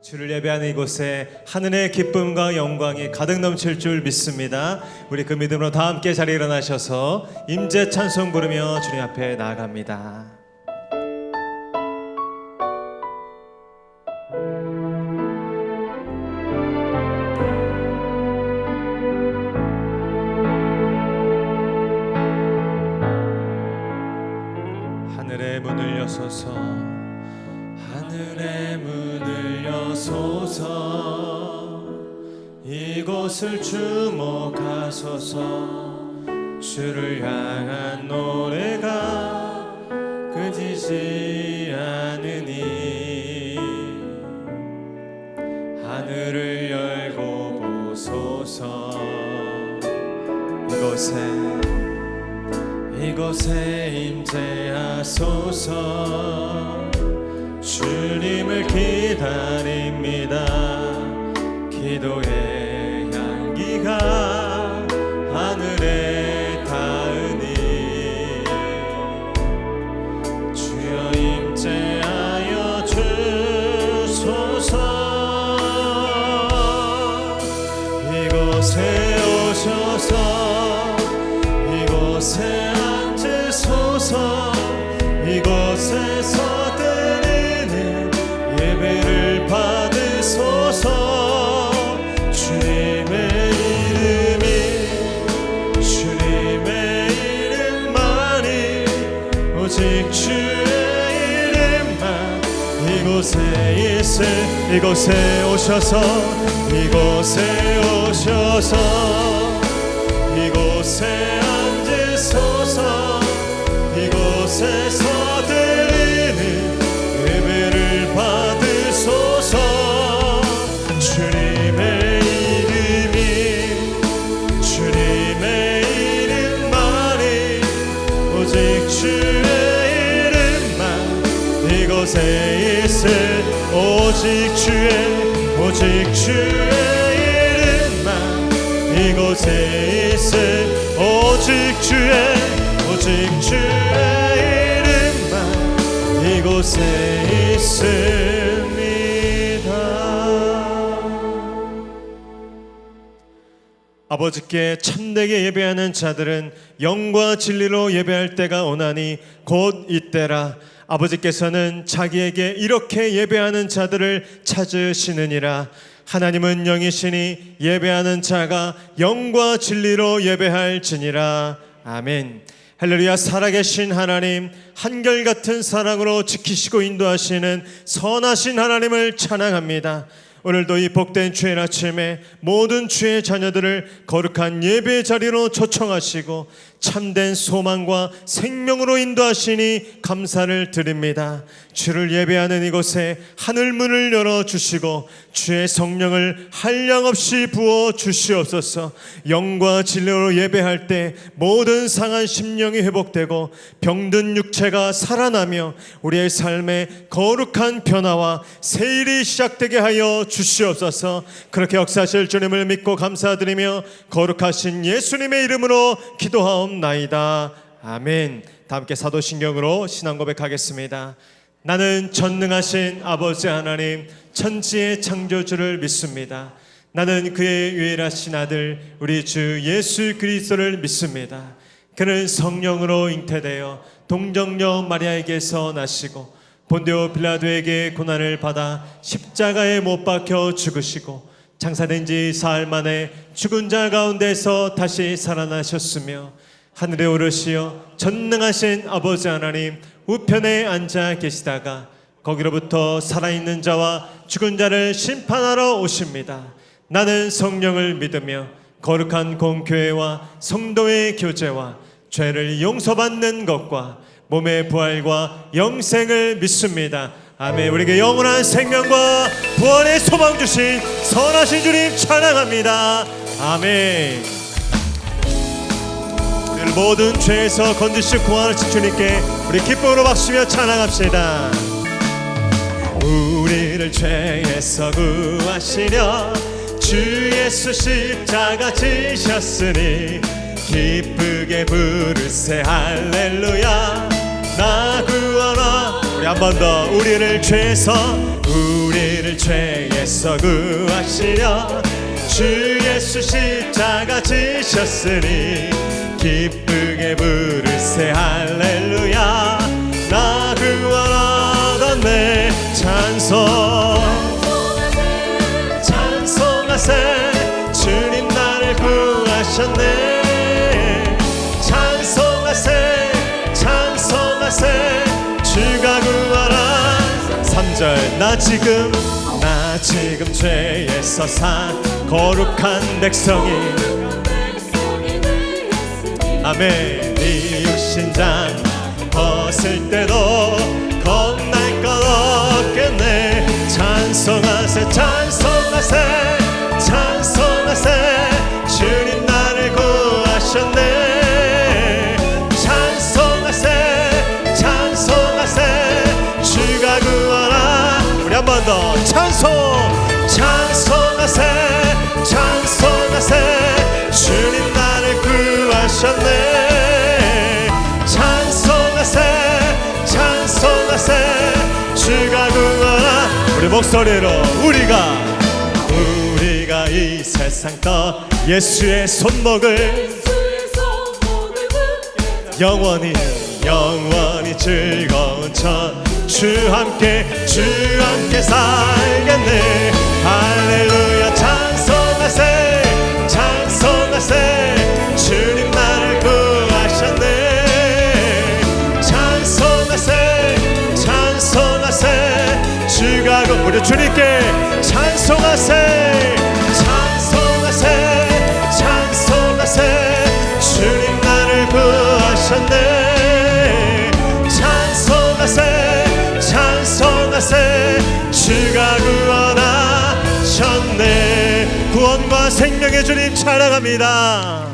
주를 예배하는 이곳에 하늘의 기쁨과 영광이 가득 넘칠 줄 믿습니다. 우리 그 믿음으로 다 함께 자리에 일어나셔서 임재 찬송 부르며 주님 앞에 나아갑니다. 하늘의 문을 여소서, 하늘의 문을 여소서, 이곳을 주목하소서. 주를 향한 노래가 끊이지 않으니 하늘을 열고 보소서. 이곳에 임재하소서. 주님을 기다립니다. 기도의 향기가 하늘에 닿으니 주여 임재하여 주소서. 이곳에 오셔서 이곳에 앉으소서. 이곳에서 드리는 예배를 받으소서. 주님의 이름만이 오직 주의 이름만 이곳에 오셔서 이곳에 앉으소서. 이곳에서 드리는 예배를 받으소서. 주님의 이름만이 오직 주의 이름만 이곳에 있을 오직 주의 이름만 이곳에 있을 오직 주의 이름만 이곳에 있습니다. 아버지께 참되게 예배하는 자들은 영과 진리로 예배할 때가 오나니 곧 이때라. 아버지께서는 자기에게 이렇게 예배하는 자들을 찾으시느니라. 하나님은 영이시니 예배하는 자가 영과 진리로 예배할지니라. 아멘. 할렐루야. 살아계신 하나님, 한결같은 사랑으로 지키시고 인도하시는 선하신 하나님을 찬양합니다. 오늘도 이 복된 주의 아침에 모든 주의 자녀들을 거룩한 예배 자리로 초청하시고 참된 소망과 생명으로 인도하시니 감사를 드립니다. 주를 예배하는 이곳에 하늘문을 열어주시고 주의 성령을 한량없이 부어 주시옵소서. 영과 진리로 예배할 때 모든 상한 심령이 회복되고 병든 육체가 살아나며 우리의 삶에 거룩한 변화와 세일이 시작되게 하여 주시옵소서. 그렇게 역사하실 주님을 믿고 감사드리며 거룩하신 예수님의 이름으로 기도하옵나이다. 아멘. 다 함께 사도신경으로 신앙 고백하겠습니다. 나는 전능하신 아버지 하나님 천지의 창조주를 믿습니다. 나는 그의 유일하신 아들 우리 주 예수 그리스도를 믿습니다. 그는 성령으로 잉태되어 동정녀 마리아에게서 나시고 본디오 빌라도에게 고난을 받아 십자가에 못 박혀 죽으시고 장사된 지 사흘 만에 죽은 자 가운데서 다시 살아나셨으며 하늘에 오르시어 전능하신 아버지 하나님 우편에 앉아 계시다가 거기로부터 살아있는 자와 죽은 자를 심판하러 오십니다. 나는 성령을 믿으며 거룩한 공교회와 성도의 교제와 죄를 용서받는 것과 몸의 부활과 영생을 믿습니다. 아멘. 우리에게 영원한 생명과 부활의 소망 주신 선하신 주님 찬양합니다. 아멘. 우리를 모든 죄에서 건지시고 구원하신 주님께 우리 기쁨으로 박수며 찬양합시다. 우리를 죄에서 구하시려 주 예수 십자가 지셨으니 기쁘게 부르세 할렐루야. 나 구원하. 우리 한 번 더. 우리를 죄에서 우리를 죄에서 구하시려 주 예수 십자가 지셨으니 기쁘게 부르세 할렐루야. 나 구원하던 내 찬송 찬송하세 주님 나를 구하셨네. 찬송하세 찬송하세 주가 구하라. 3절 나 지금 죄에서 산 거룩한 백성이 아멘. 네 육신장 벗을 때도 겁날 것 없겠네. 찬송하세 찬송하세 찬송하세 주님 나를 구하셨네. 찬송하세 찬송하세 주가 구하라. 우리 한 번 더 찬송하세 찬송하세 주님 나를 구하셨네. 찬송하세 찬송하세 주가 구하라. 우리 목소리로 우리가 이 세상 떠 예수의 손목을 영원히 즐거운 주 함께 살겠네. 할렐루야. 찬송하세 찬송하세 주님 나를 구하셨네. 찬송하세 찬송하세 주가 우리 주님께 찬송하세 찬송하세 찬송하세 주님 나를 구하셨네. 찬송하세 찬송하세 주가 구원하셨네. 구원과 생명의 주님 찬양합니다.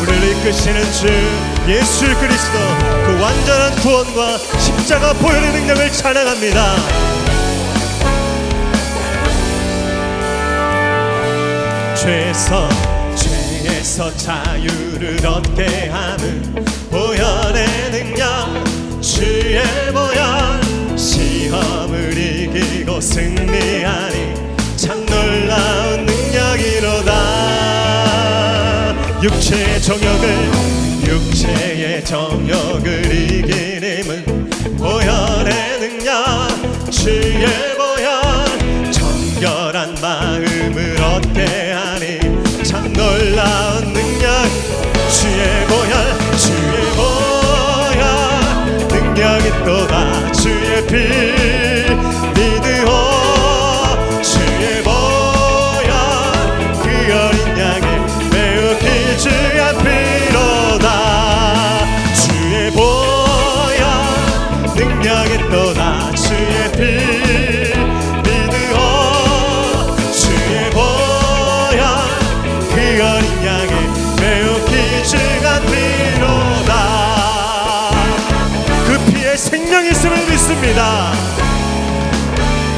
우리를 이끄시는 주 예수 그리스도 그 완전한 구원과 십자가 보혈의 능력을 찬양합니다. 죄에서 자유를 얻게 하는 보혈의 능력 주의 보혈. 시험을 이기고 승리하니 참 놀라운 능력이로다. 육체의 정욕을 이긴 힘은 보혈의 능력 주의 보혈. 정결한 마음을 얻게 하니 참 놀라운 능력 주의 보혈 능력이 또다. 주의 피 믿으오 주의 보혈 그 어린 양의 매우 귀중한 피로다. 주의 보혈 능력이 또다. 주의 피 믿으오 주의 보혈 그 어린 양의 매우 귀중한 피로다. 그 피에 생명이 있음을 믿습니다.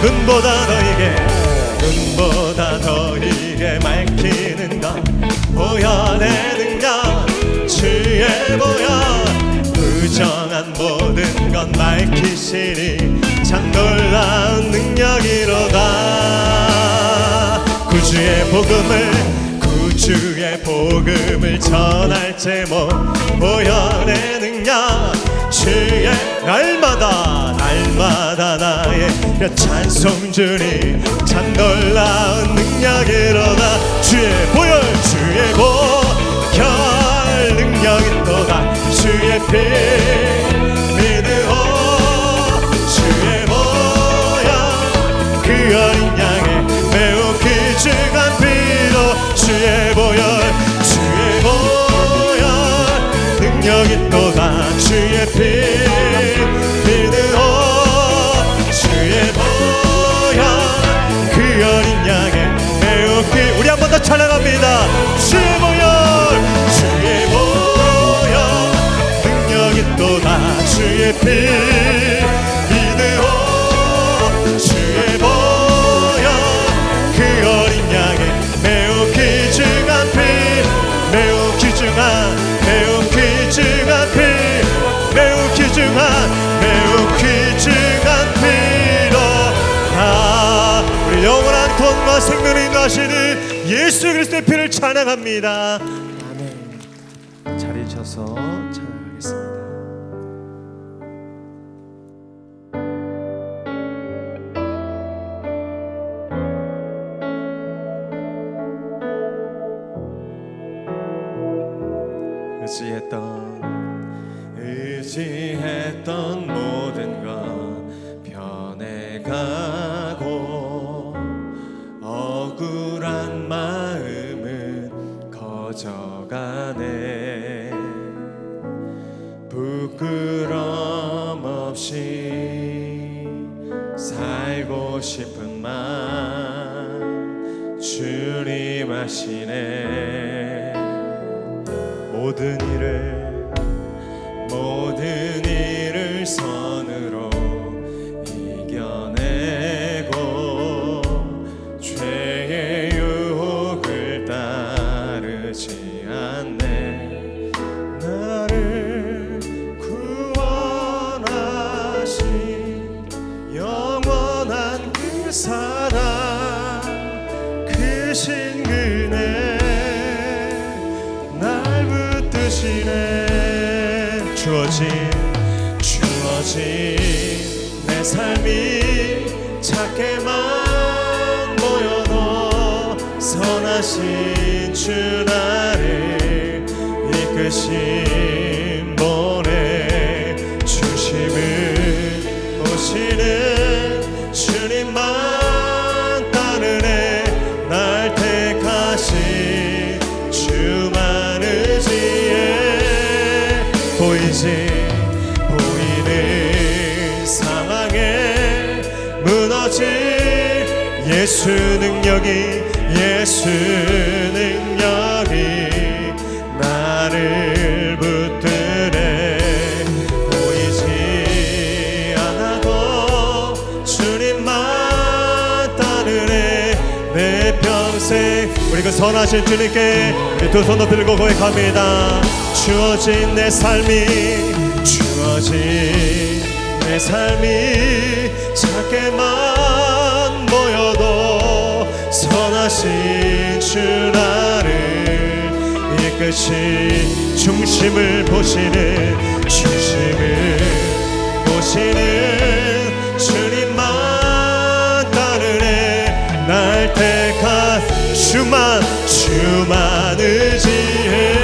눈보다 더이게 밝히는 것 보혈의 능력 주의 보혈. 부정한 모든 것 밝히시니 참 놀라운 능력이로다. 구주의 복음을 전할 제목 보혈의 능력 주의 날마다 나의 찬송 주님 참 놀라운 능력이로다. 주의 보혈 능력이 또다. 주의 피 믿으오 주의 보혈 그 어린 양의 매우 귀중한 피로. 주의 보혈 능력이 또다. 주의 피 믿으오 주의 보혈 그 어린 양의 매우 우리 한 번 더 찬양합니다. 주의 보혈 능력이 또다. 주의 피 믿으오 주의 보혈 그 어린 양의 매우 귀중한 피 보존하시는 예수 그리스도의 피를 찬양합니다. 아멘. 자리에 서서 찬양하겠습니다. 의지했던 모든 것 변해가고 억울한 마음은 커져가네. 부끄럼 없이 살고 싶은 맘 주님 아시네. 모든 일을 선으로 이겨내고 죄의 유혹을 따르지 않네. 나를 구원하신 영원한 그 사랑 크신 그네 날 붙드시네. 주어진 내 삶이 작게만 보여도 선하신 주 나를 이끄신 보내 주심을 보시는 주님만 따르네. 날 택하신 주만 의지해. 보이는 상황에 무너질 예수 능력이 나를 붙드네. 보이지 않아도 주님만 따르네. 내 평생 우리 그 선하신 주님께 우리 두 손 들고 고백합니다. 주어진 내 삶이 작게만 보여도 선하신 주 나를 이끄신 중심을 보시는 주님만 따르네. 날 택한 주만 의지해.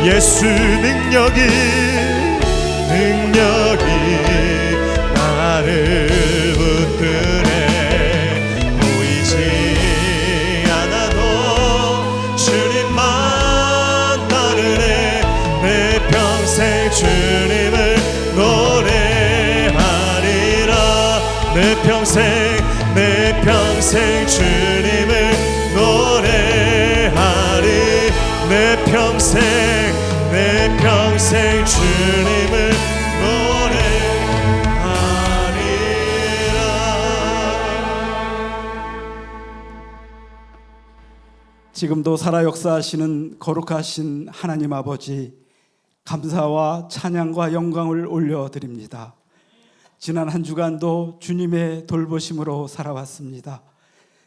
예수 능력이 나를 붙드네. 보이지 않아도 주님만 따르네. 내 평생 주님을 노래하리라. 내 평생 주님을 노래하리. 내 평생 주님을 노래하리라. 지금도 살아 역사하시는 거룩하신 하나님 아버지, 감사와 찬양과 영광을 올려드립니다. 지난 한 주간도 주님의 돌보심으로 살아왔습니다.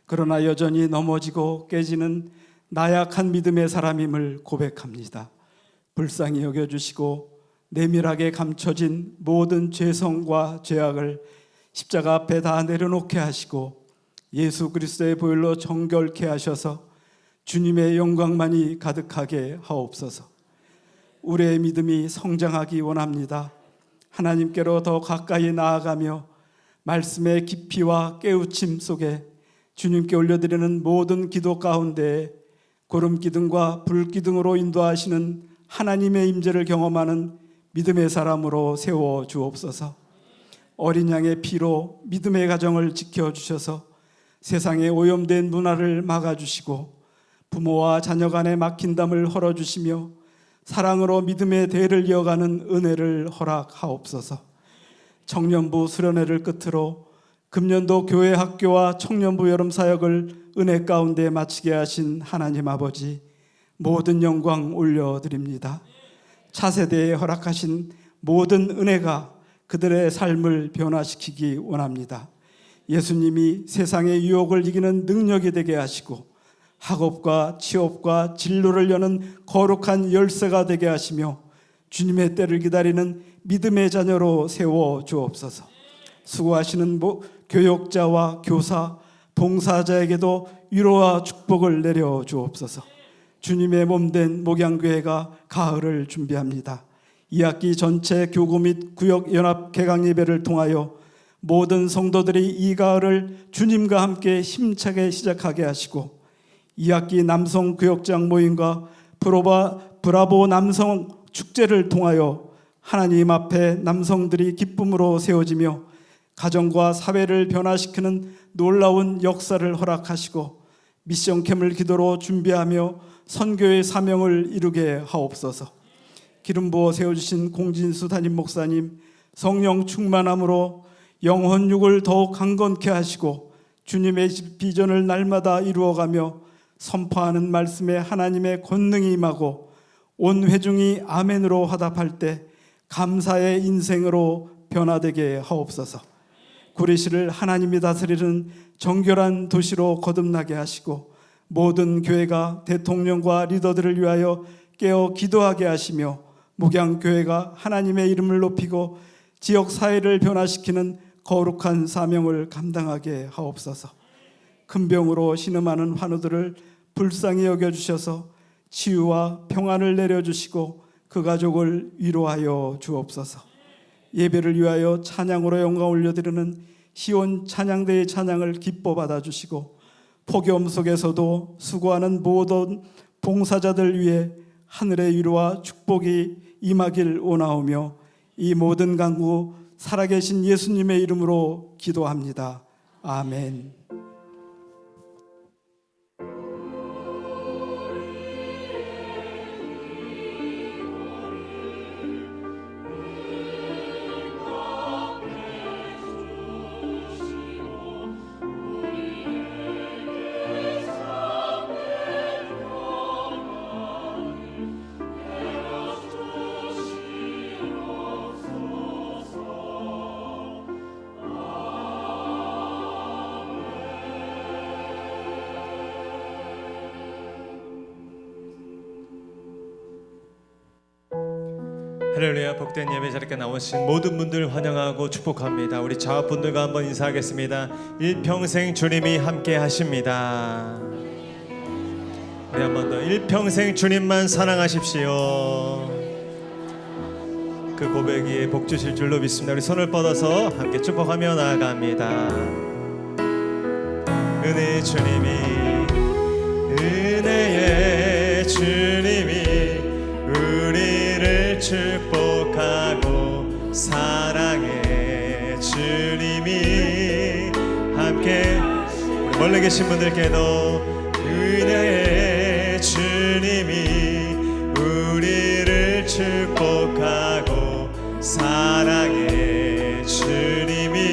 그러나 여전히 넘어지고 깨지는 나약한 믿음의 사람임을 고백합니다. 불쌍히 여겨주시고 내밀하게 감춰진 모든 죄성과 죄악을 십자가 앞에 다 내려놓게 하시고 예수 그리스도의 보혈로 정결케 하셔서 주님의 영광만이 가득하게 하옵소서. 우리의 믿음이 성장하기 원합니다. 하나님께로 더 가까이 나아가며 말씀의 깊이와 깨우침 속에 주님께 올려드리는 모든 기도 가운데 구름기둥과 불기둥으로 인도하시는 하나님의 임재를 경험하는 믿음의 사람으로 세워 주옵소서. 어린 양의 피로 믿음의 가정을 지켜주셔서 세상의 오염된 문화를 막아주시고 부모와 자녀 간의 막힌담을 헐어주시며 사랑으로 믿음의 대를 이어가는 은혜를 허락하옵소서. 청년부 수련회를 끝으로 금년도 교회 학교와 청년부 여름 사역을 은혜 가운데 마치게 하신 하나님 아버지, 모든 영광 올려드립니다. 차세대에 허락하신 모든 은혜가 그들의 삶을 변화시키기 원합니다. 예수님이 세상의 유혹을 이기는 능력이 되게 하시고 학업과 취업과 진로를 여는 거룩한 열쇠가 되게 하시며 주님의 때를 기다리는 믿음의 자녀로 세워 주옵소서. 수고하시는 교역자와 교사, 봉사자에게도 위로와 축복을 내려 주옵소서. 주님의 몸된 목양교회가 가을을 준비합니다. 2학기 전체 교구 및 구역 연합 개강 예배를 통하여 모든 성도들이 이 가을을 주님과 함께 힘차게 시작하게 하시고 2학기 남성 구역장 모임과 브라보 남성 축제를 통하여 하나님 앞에 남성들이 기쁨으로 세워지며 가정과 사회를 변화시키는 놀라운 역사를 허락하시고 미션캠을 기도로 준비하며 선교의 사명을 이루게 하옵소서. 기름 부어 세워주신 공진수 담임 목사님 성령 충만함으로 영혼육을 더욱 강건케 하시고 주님의 비전을 날마다 이루어가며 선포하는 말씀에 하나님의 권능이 임하고 온 회중이 아멘으로 화답할 때 감사의 인생으로 변화되게 하옵소서. 구리시를 하나님이 다스리는 정결한 도시로 거듭나게 하시고 모든 교회가 대통령과 리더들을 위하여 깨어 기도하게 하시며 목양교회가 하나님의 이름을 높이고 지역 사회를 변화시키는 거룩한 사명을 감당하게 하옵소서. 큰 병으로 신음하는 환우들을 불쌍히 여겨주셔서 치유와 평안을 내려주시고 그 가족을 위로하여 주옵소서. 예배를 위하여 찬양으로 영광 올려드리는 시온 찬양대의 찬양을 기뻐 받아주시고 폭염 속에서도 수고하는 모든 봉사자들 위해 하늘의 위로와 축복이 임하길 원하오며 이 모든 간구 살아계신 예수님의 이름으로 기도합니다. 아멘. 할렐루야. 복된 예배 자리에 나오신 모든 분들 환영하고 축복합니다. 우리 자업분들과 한번 인사하겠습니다. 일평생 주님이 함께 하십니다. 우리 한 번 더 일평생 주님만 사랑하십시오. 그 고백 위에 복 주실 줄로 믿습니다. 우리 손을 뻗어서 함께 축복하며 나아갑니다. 은혜의 주님이, 은혜의 주님이 우리를 축복하고 사랑의 주님이 함께, 우리 멀리 계신 분들께도 은혜의 주님이 우리를 축복하고 사랑의 주님이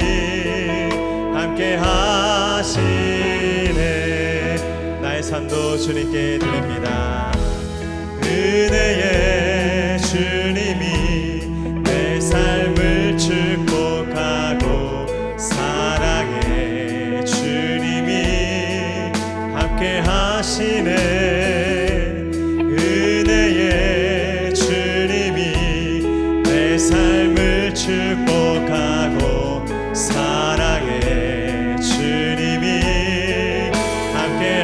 함께 하시네. 나의 삶도 주님께 드립니다. 은혜의 주님이 내 삶을 축복하고 사랑의 주님이 함께 하시네. 은혜의 주님이 내 삶을 축복하고 사랑의 주님이 함께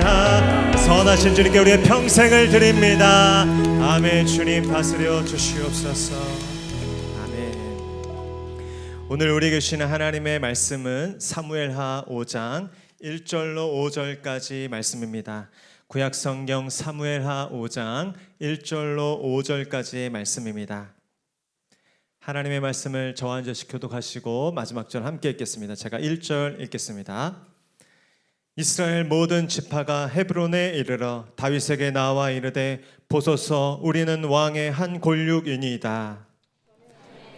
선하신 주님께 우리의 평생을 드립니다. 아멘. 주님 다스려 주시옵소서. 아멘. 오늘 우리에게 주시는 하나님의 말씀은 사무엘하 5장 1절로 5절까지 말씀입니다. 구약성경 사무엘하 5장 1절로 5절까지의 말씀입니다. 하나님의 말씀을 저와 한 절씩 교독하시고 마지막 절 함께 읽겠습니다. 제가 1절 읽겠습니다. 이스라엘 모든 지파가 헤브론에 이르러 다윗에게 나와 이르되 보소서 우리는 왕의 한 골육이니이다.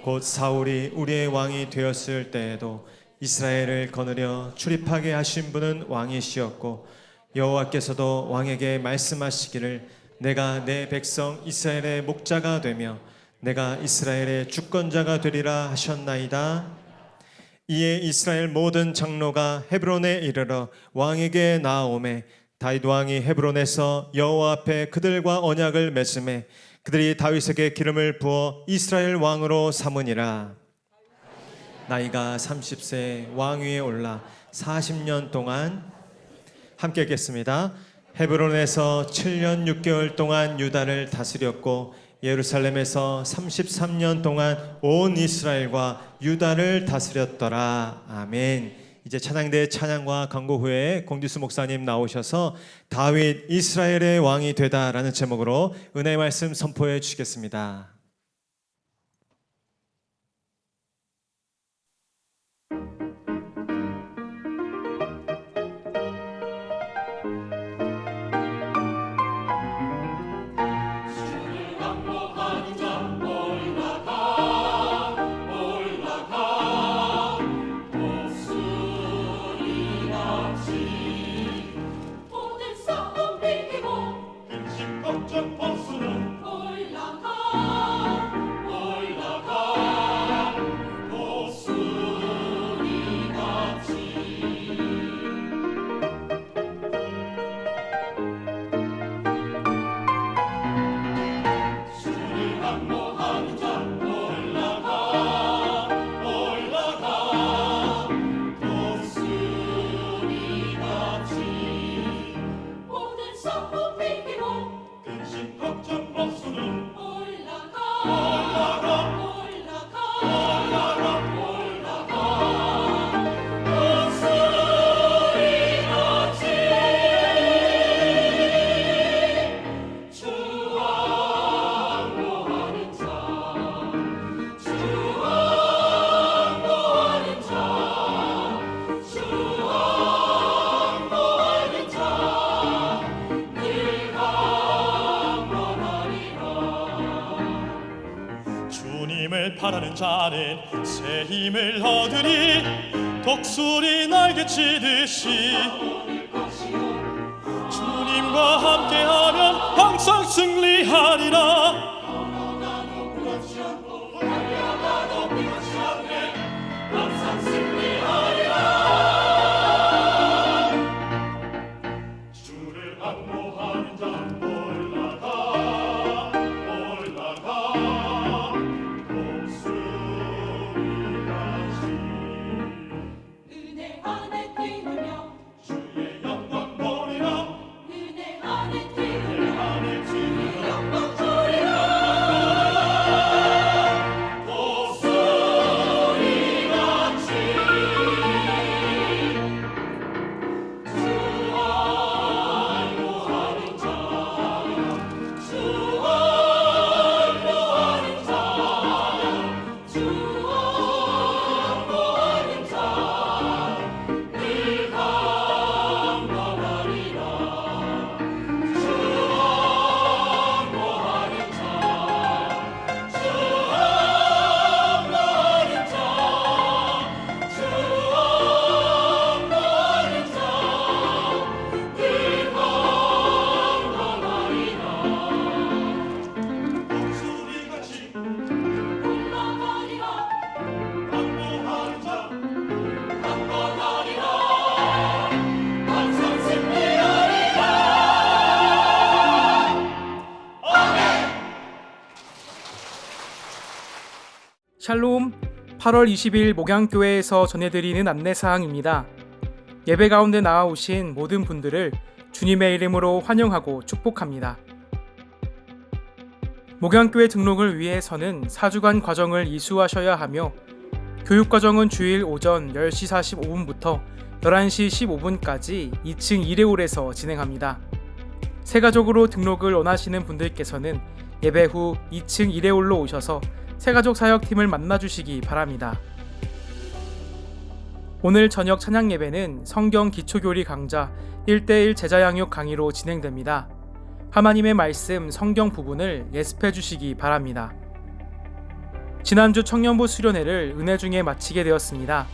곧 사울이 우리의 왕이 되었을 때에도 이스라엘을 거느려 출입하게 하신 분은 왕이시었고 여호와께서도 왕에게 말씀하시기를 내가 내 백성 이스라엘의 목자가 되며 내가 이스라엘의 주권자가 되리라 하셨나이다. 이에 이스라엘 모든 장로가 헤브론에 이르러 왕에게 나아오매 다윗 왕이 헤브론에서 여호와 앞에 그들과 언약을 맺음에 그들이 다윗에게 기름을 부어 이스라엘 왕으로 삼으니라. 나이가 30세 왕 위에 올라 40년 동안 함께 읽겠습니다. 헤브론에서 7년 6개월 동안 유다를 다스렸고 예루살렘에서 33년 동안 온 이스라엘과 유다를 다스렸더라. 아멘. 이제 찬양대 찬양과 광고 후에 공지수 목사님 나오셔서 다윗 이스라엘의 왕이 되다라는 제목으로 은혜의 말씀 선포해 주시겠습니다. 주님을 바라는 자는 새 힘을 얻으리. 독수리 날개치듯이 주님과 함께하면 항상 승리하리라. 주를 안모하는 자 올라가 올라가 독수리같이 은혜 안에 뛰누며 주의 영광 보리라. 은혜 안에 뛰누며 내 안에 주의 영광 보리라. 독수리같이 올라가리라. 안모하는 자 강건하리라. 항상 승리하리라. 샬롬. 8월 20일 목양교회에서 전해드리는 안내사항입니다. 예배 가운데 나아오신 모든 분들을 주님의 이름으로 환영하고 축복합니다. 목양교회 등록을 위해서는 4주간 과정을 이수하셔야 하며 교육과정은 주일 오전 10시 45분부터 11시 15분까지 2층 2레홀에서 진행합니다. 새가족으로 등록을 원하시는 분들께서는 예배 후 2층 2레홀로 오셔서 새가족 사역팀을 만나주시기 바랍니다. 오늘 저녁 찬양 예배는 성경 기초교리 강좌 1:1 제자양육 강의로 진행됩니다. 하나님의 말씀 성경 부분을 예습해 주시기 바랍니다. 지난주 청년부 수련회를 은혜 중에 마치게 되었습니다.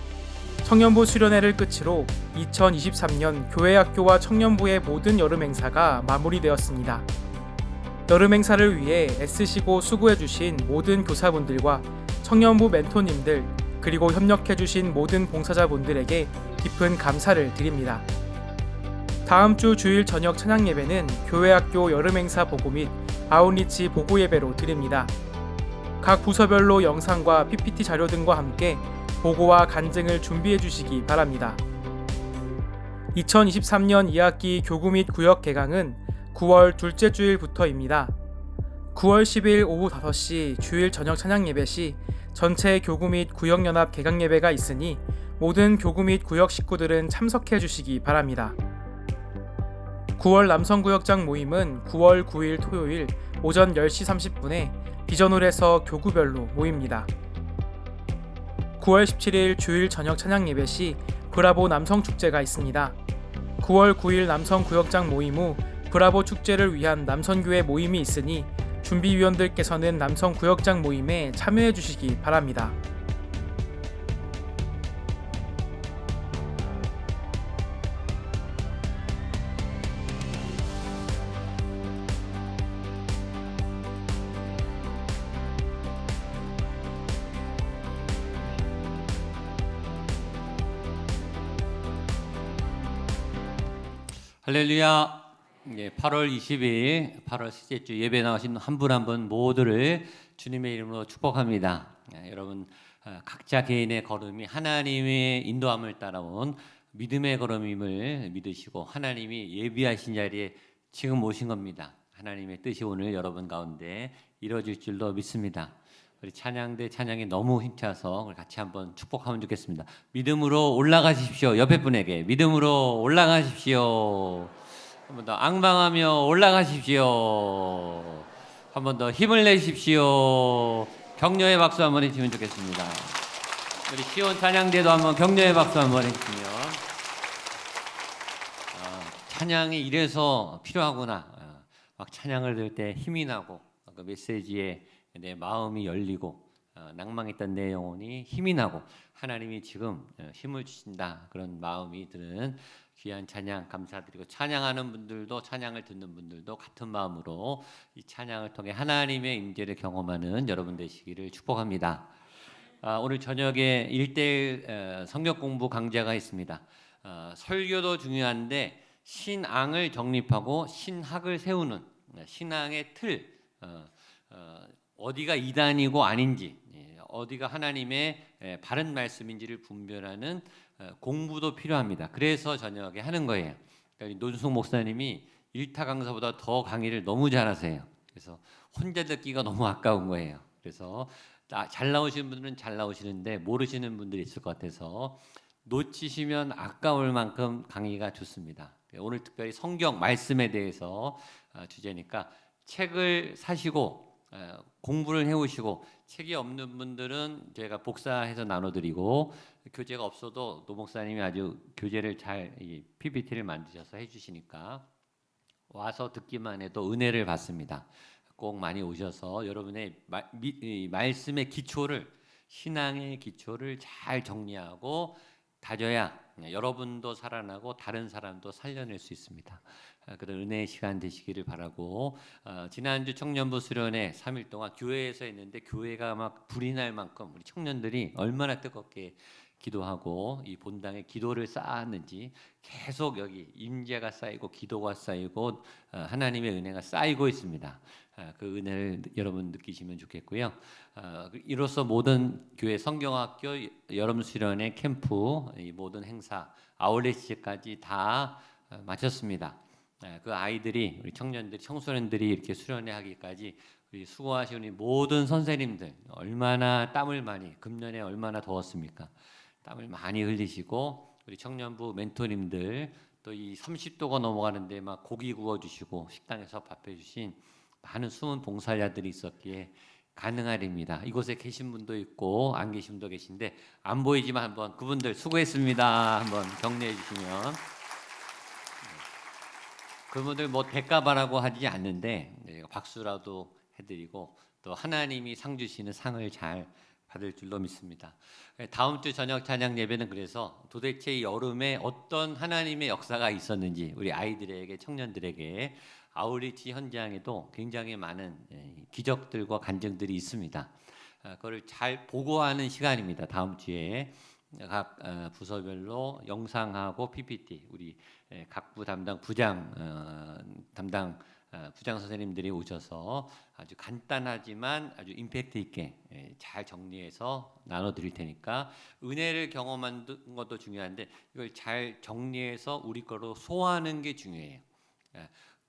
청년부 수련회를 끝으로 2023년 교회학교와 청년부의 모든 여름 행사가 마무리되었습니다. 여름 행사를 위해 애쓰시고 수고해주신 모든 교사분들과 청년부 멘토님들 그리고 협력해주신 모든 봉사자분들에게 깊은 감사를 드립니다. 다음 주 주일 저녁 찬양 예배는 교회학교 여름 행사 보고 및 아웃리치 보고 예배로 드립니다. 각 부서별로 영상과 PPT 자료 등과 함께 보고와 간증을 준비해 주시기 바랍니다. 2023년 2학기 교구 및 구역 개강은 9월 둘째 주일부터입니다. 9월 10일 오후 5시 주일 저녁 찬양 예배 시 전체 교구 및 구역연합 개강 예배가 있으니 모든 교구 및 구역 식구들은 참석해 주시기 바랍니다. 9월 남성구역장 모임은 9월 9일 토요일 오전 10시 30분에 비전홀에서 교구별로 모입니다. 9월 17일 주일 저녁 찬양 예배 시 브라보 남성축제가 있습니다. 9월 9일 남성구역장 모임 후 브라보 축제를 위한 남선교회 모임이 있으니 준비위원들께서는 남성구역장 모임에 참여해 주시기 바랍니다. 할렐루야. 8월 20일 8월 셋째 주 예배 나오신 한 분 한 분 모두를 주님의 이름으로 축복합니다. 여러분 각자 개인의 걸음이 하나님의 인도함을 따라온 믿음의 걸음임을 믿으시고 하나님이 예비하신 자리에 지금 오신 겁니다. 하나님의 뜻이 오늘 여러분 가운데 이루어질 줄로 믿습니다. 우리 찬양대 찬양이 너무 힘차서 우리 같이 한번 축복하면 좋겠습니다. 믿음으로 올라가십시오. 옆에 분에게 믿음으로 올라가십시오. 한 번 더 앙방하며 올라가십시오. 한 번 더 힘을 내십시오. 격려의 박수 한번 해주시면 좋겠습니다. 우리 시온 찬양대도 한번 격려의 박수 한번 해주시면 찬양이 이래서 필요하구나. 막 찬양을 들을 때 힘이 나고 그 메시지에 내 마음이 열리고 낭망했던 내 영혼이 힘이 나고 하나님이 지금 힘을 주신다 그런 마음이 드는 귀한 찬양 감사드리고 찬양하는 분들도 찬양을 듣는 분들도 같은 마음으로 이 찬양을 통해 하나님의 임재를 경험하는 여러분 되시기를 축복합니다. 오늘 저녁에 1대1 성경 공부 강좌가 있습니다. 설교도 중요한데 신앙을 정립하고 신학을 세우는 신앙의 틀 어디가 이단이고 아닌지 어디가 하나님의 바른 말씀인지를 분별하는 공부도 필요합니다. 그래서 저녁에 하는 거예요. 노준숙 목사님이 일타 강사보다 더 강의를 너무 잘하세요. 그래서 혼자 듣기가 너무 아까운 거예요. 그래서 잘 나오시는 분들은 잘 나오시는데 모르시는 분들이 있을 것 같아서 놓치시면 아까울 만큼 강의가 좋습니다. 오늘 특별히 성경 말씀에 대해서 주제니까 책을 사시고 공부를 해오시고 책이 없는 분들은 제가 복사해서 나눠드리고 교재가 없어도 노 목사님이 아주 교재를 잘 PPT를 만드셔서 해주시니까 와서 듣기만 해도 은혜를 받습니다. 꼭 많이 오셔서 여러분의 말씀의 기초를 신앙의 기초를 잘 정리하고 다져야 여러분도 살아나고 다른 사람도 살려낼 수 있습니다. 그런 은혜의 시간 되시기를 바라고 지난주 청년부 수련회 3일 동안 교회에서 했는데 교회가 막 불이 날 만큼 우리 청년들이 얼마나 뜨겁게 기도하고 이 본당에 기도를 쌓았는지 계속 여기 임재가 쌓이고 기도가 쌓이고 하나님의 은혜가 쌓이고 있습니다. 그 은혜를 여러분 느끼시면 좋겠고요. 이로써 모든 교회 성경학교 여름 수련회 캠프 이 모든 행사 아울렛까지 다 마쳤습니다. 그 아이들이 우리 청년들이 청소년들이 이렇게 수련회 하기까지 우리 수고하신 우리 모든 선생님들 얼마나 땀을 많이 금년에 얼마나 더웠습니까? 땀을 많이 흘리시고 우리 청년부 멘토님들 또 이 30도가 넘어가는데 막 고기 구워 주시고 식당에서 밥 해주신 많은 숨은 봉사자들이 있었기에 가능하립니다. 이곳에 계신 분도 있고 안 계신 분도 계신데 안 보이지만 한번 그분들 수고했습니다. 한번 격려해 주시면 그분들 뭐 대가바라고 하지 않는데 박수라도 해드리고 또 하나님이 상 주시는 상을 잘 받을 줄로 믿습니다. 다음 주 저녁 찬양 예배는 그래서 도대체 이 여름에 어떤 하나님의 역사가 있었는지 우리 아이들에게 청년들에게 아우리치 현장에도 굉장히 많은 기적들과 간증들이 있습니다. 그걸 잘 보고하는 시간입니다. 다음 주에 각 부서별로 영상하고 PPT 우리 각부 담당 부장 부장 선생님들이 오셔서 아주 간단하지만 아주 임팩트 있게 잘 정리해서 나눠드릴 테니까 은혜를 경험한 것도 중요한데 이걸 잘 정리해서 우리 거로 소화하는 게 중요해요.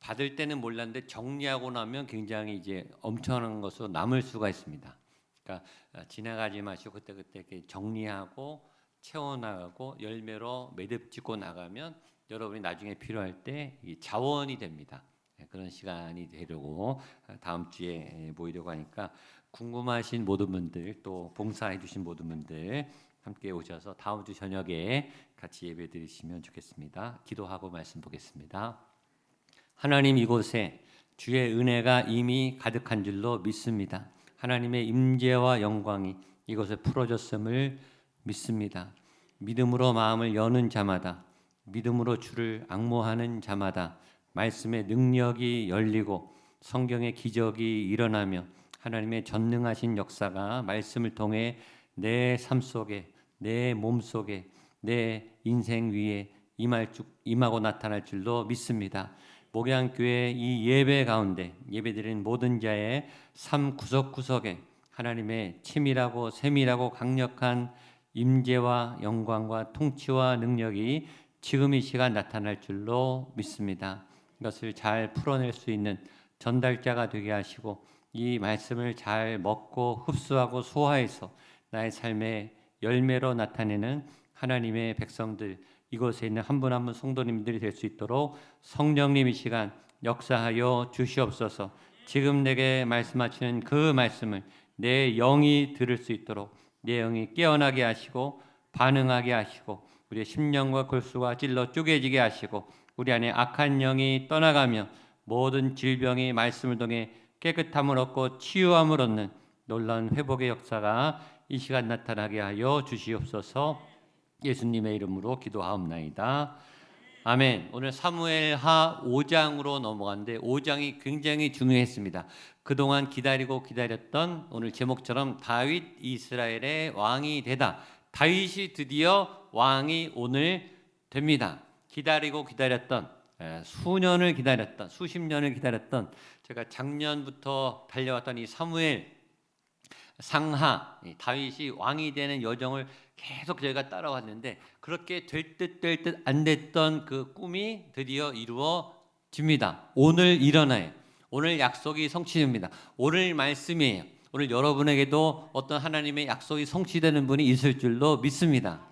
받을 때는 몰랐는데 정리하고 나면 굉장히 이제 엄청난 것으로 남을 수가 있습니다. 그러니까 지나가지 마시고 그때 이렇게 정리하고 채워나가고 열매로 매듭짓고 나가면 여러분이 나중에 필요할 때 자원이 됩니다. 그런 시간이 되려고 다음 주에 모이려고 하니까 궁금하신 모든 분들 또 봉사해 주신 모든 분들 함께 오셔서 다음 주 저녁에 같이 예배 드리시면 좋겠습니다. 기도하고 말씀 보겠습니다. 하나님, 이곳에 주의 은혜가 이미 가득한 줄로 믿습니다. 하나님의 임재와 영광이 이곳에 풀어졌음을 믿습니다. 믿음으로 마음을 여는 자마다, 믿음으로 주를 앙모하는 자마다 말씀의 능력이 열리고 성경의 기적이 일어나며 하나님의 전능하신 역사가 말씀을 통해 내 삶 속에, 내 몸 속에, 내 인생 위에 임하고 나타날 줄로 믿습니다. 목양교회 이 예배 가운데 예배드리는 모든 자의 삶 구석구석에 하나님의 치밀하고 세밀하고 강력한 임재와 영광과 통치와 능력이 지금 이 시간 나타날 줄로 믿습니다. 이것을 잘 풀어낼 수 있는 전달자가 되게 하시고 이 말씀을 잘 먹고 흡수하고 소화해서 나의 삶의 열매로 나타내는 하나님의 백성들, 이곳에 있는 한 분 한 분 성도님들이 될 수 있도록 성령님 이 시간 역사하여 주시옵소서. 지금 내게 말씀하시는 그 말씀을 내 영이 들을 수 있도록 내 영이 깨어나게 하시고 반응하게 하시고 우리의 심령과 골수가 찔러 쪼개지게 하시고 우리 안에 악한 영이 떠나가며 모든 질병이 말씀을 통해 깨끗함을 얻고 치유함을 얻는 놀라운 회복의 역사가 이 시간 나타나게 하여 주시옵소서. 예수님의 이름으로 기도하옵나이다. 아멘. 오늘 사무엘하 5장으로 넘어갔는데 5장이 굉장히 중요했습니다. 그동안 기다렸던 오늘 제목처럼 다윗 이스라엘의 왕이 되다. 다윗이 드디어 왕이 오늘 됩니다. 기다렸던 수년을 기다렸던 수십 년을 기다렸던 제가 작년부터 달려왔던 이 사무엘 상하 다윗이 왕이 되는 여정을 계속 저희가 따라왔는데 그렇게 될 듯 안 됐던 그 꿈이 드디어 이루어집니다. 오늘 일어나요. 오늘 약속이 성취됩니다. 오늘 말씀이에요. 오늘 여러분에게도 어떤 하나님의 약속이 성취되는 분이 있을 줄로 믿습니다.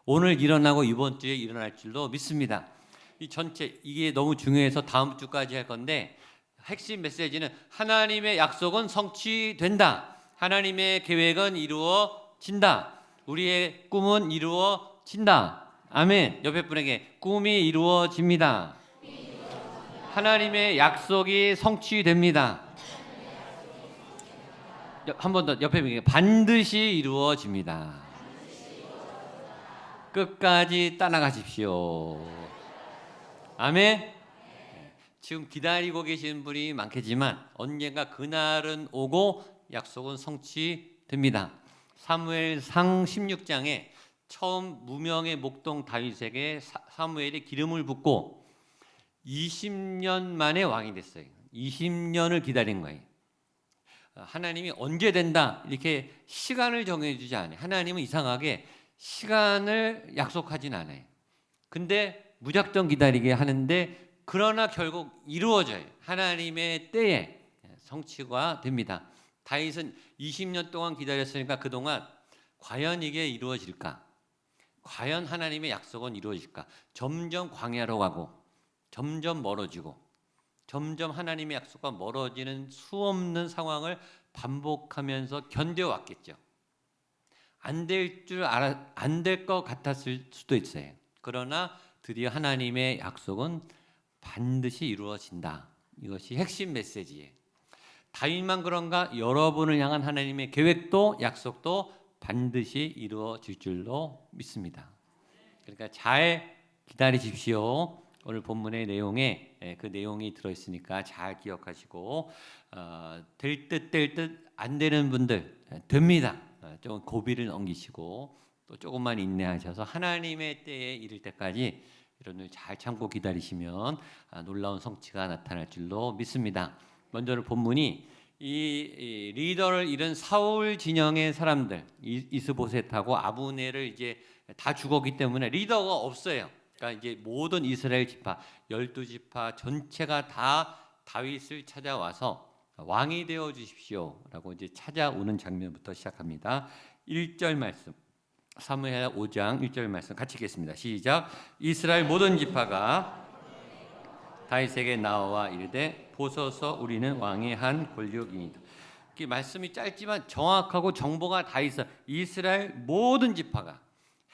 오늘 일어나고 이번 주에 일어날 줄로 믿습니다. 이 전체 이게 너무 중요해서 다음 주까지 할 건데 핵심 메시지는 하나님의 약속은 성취된다. 하나님의 계획은 이루어진다. 우리의 꿈은 이루어진다. 아멘. 옆에 분에게 꿈이 이루어집니다. 하나님의 약속이 성취됩니다. 한 번 더 옆에 분에게 반드시 이루어집니다. 끝까지 따라가십시오. 아멘. 지금 기다리고 계시는 분이 많겠지만 언젠가 그날은 오고 약속은 성취됩니다. 사무엘상 16장에 처음 무명의 목동 다윗에게 사무엘이 기름을 붓고 20년 만에 왕이 됐어요. 20년을 기다린 거예요. 하나님이 언제 된다 이렇게 시간을 정해주지 않아요. 하나님은 이상하게 시간을 약속하진 않아요. 근데 무작정 기다리게 하는데 그러나 결국 이루어져요. 하나님의 때에 성취가 됩니다. 다윗은 20년 동안 기다렸으니까 그동안 과연 이게 이루어질까? 과연 하나님의 약속은 이루어질까? 점점 광야로 가고 점점 멀어지고 점점 하나님의 약속과 멀어지는 수없는 상황을 반복하면서 견뎌왔겠죠. 안 될 것 같았을 수도 있어요. 그러나 드디어 하나님의 약속은 반드시 이루어진다. 이것이 핵심 메시지예요. 다윗만 그런가? 여러분을 향한 하나님의 계획도 약속도 반드시 이루어질 줄로 믿습니다. 그러니까 잘 기다리십시오. 오늘 본문의 내용에 그 내용이 들어있으니까 잘 기억하시고 될 듯 될 듯 안 되는 분들 됩니다. 조금 고비를 넘기시고 또 조금만 인내하셔서 하나님의 때에 이를 때까지 여러분들 잘 참고 기다리시면 놀라운 성취가 나타날 줄로 믿습니다. 먼저는 본문이 이 리더를 잃은 사울 진영의 사람들 이스보셋하고 아브넬을 이제 다 죽었기 때문에 리더가 없어요. 그러니까 이제 모든 이스라엘 지파 12지파 전체가 다 다윗을 찾아와서 왕이 되어 주십시오라고 이제 찾아오는 장면부터 시작합니다. 1절 말씀. 사무엘 5장 1절 말씀 같이 읽겠습니다. 시작. 이스라엘 모든 지파가 다윗에게 나와 이르되 보소서 우리는 왕의 한 권력이니이다. 이 말씀이 짧지만 정확하고 정보가 다 있어. 이스라엘 모든 지파가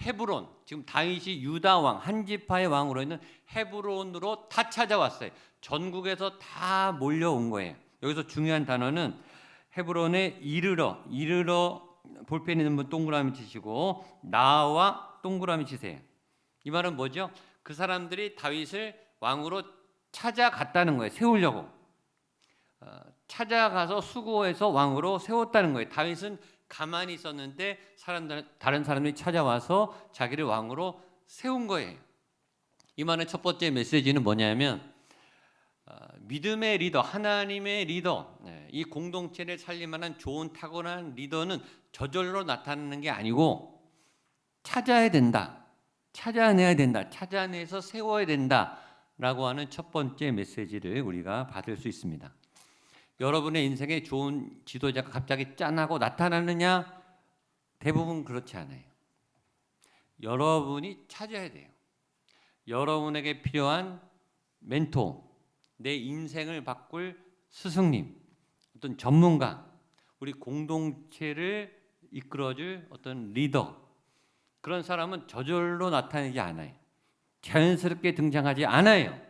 헤브론, 지금 다윗이 유다 왕 한 지파의 왕으로 있는 헤브론으로 다 찾아왔어요. 전국에서 다 몰려온 거예요. 여기서 중요한 단어는 헤브론에 이르러 볼펜 있는 분 동그라미 치시고 나와 동그라미 치세요. 이 말은 뭐죠? 그 사람들이 다윗을 왕으로 찾아갔다는 거예요. 세우려고 찾아가서 수고해서 왕으로 세웠다는 거예요. 다윗은 가만히 있었는데 다른 사람들이 찾아와서 자기를 왕으로 세운 거예요. 이 말의 첫 번째 메시지는 뭐냐면 믿음의 리더, 하나님의 리더, 이 공동체를 살릴 만한 좋은 타고난 리더는 저절로 나타나는 게 아니고 찾아야 된다, 찾아내야 된다, 찾아내서 세워야 된다라고 하는 첫 번째 메시지를 우리가 받을 수 있습니다. 여러분의 인생에 좋은 지도자가 갑자기 짠하고 나타나느냐? 대부분 그렇지 않아요. 여러분이 찾아야 돼요. 여러분에게 필요한 멘토, 내 인생을 바꿀 스승님, 어떤 전문가, 우리 공동체를 이끌어줄 어떤 리더, 그런 사람은 저절로 나타나지 않아요. 자연스럽게 등장하지 않아요.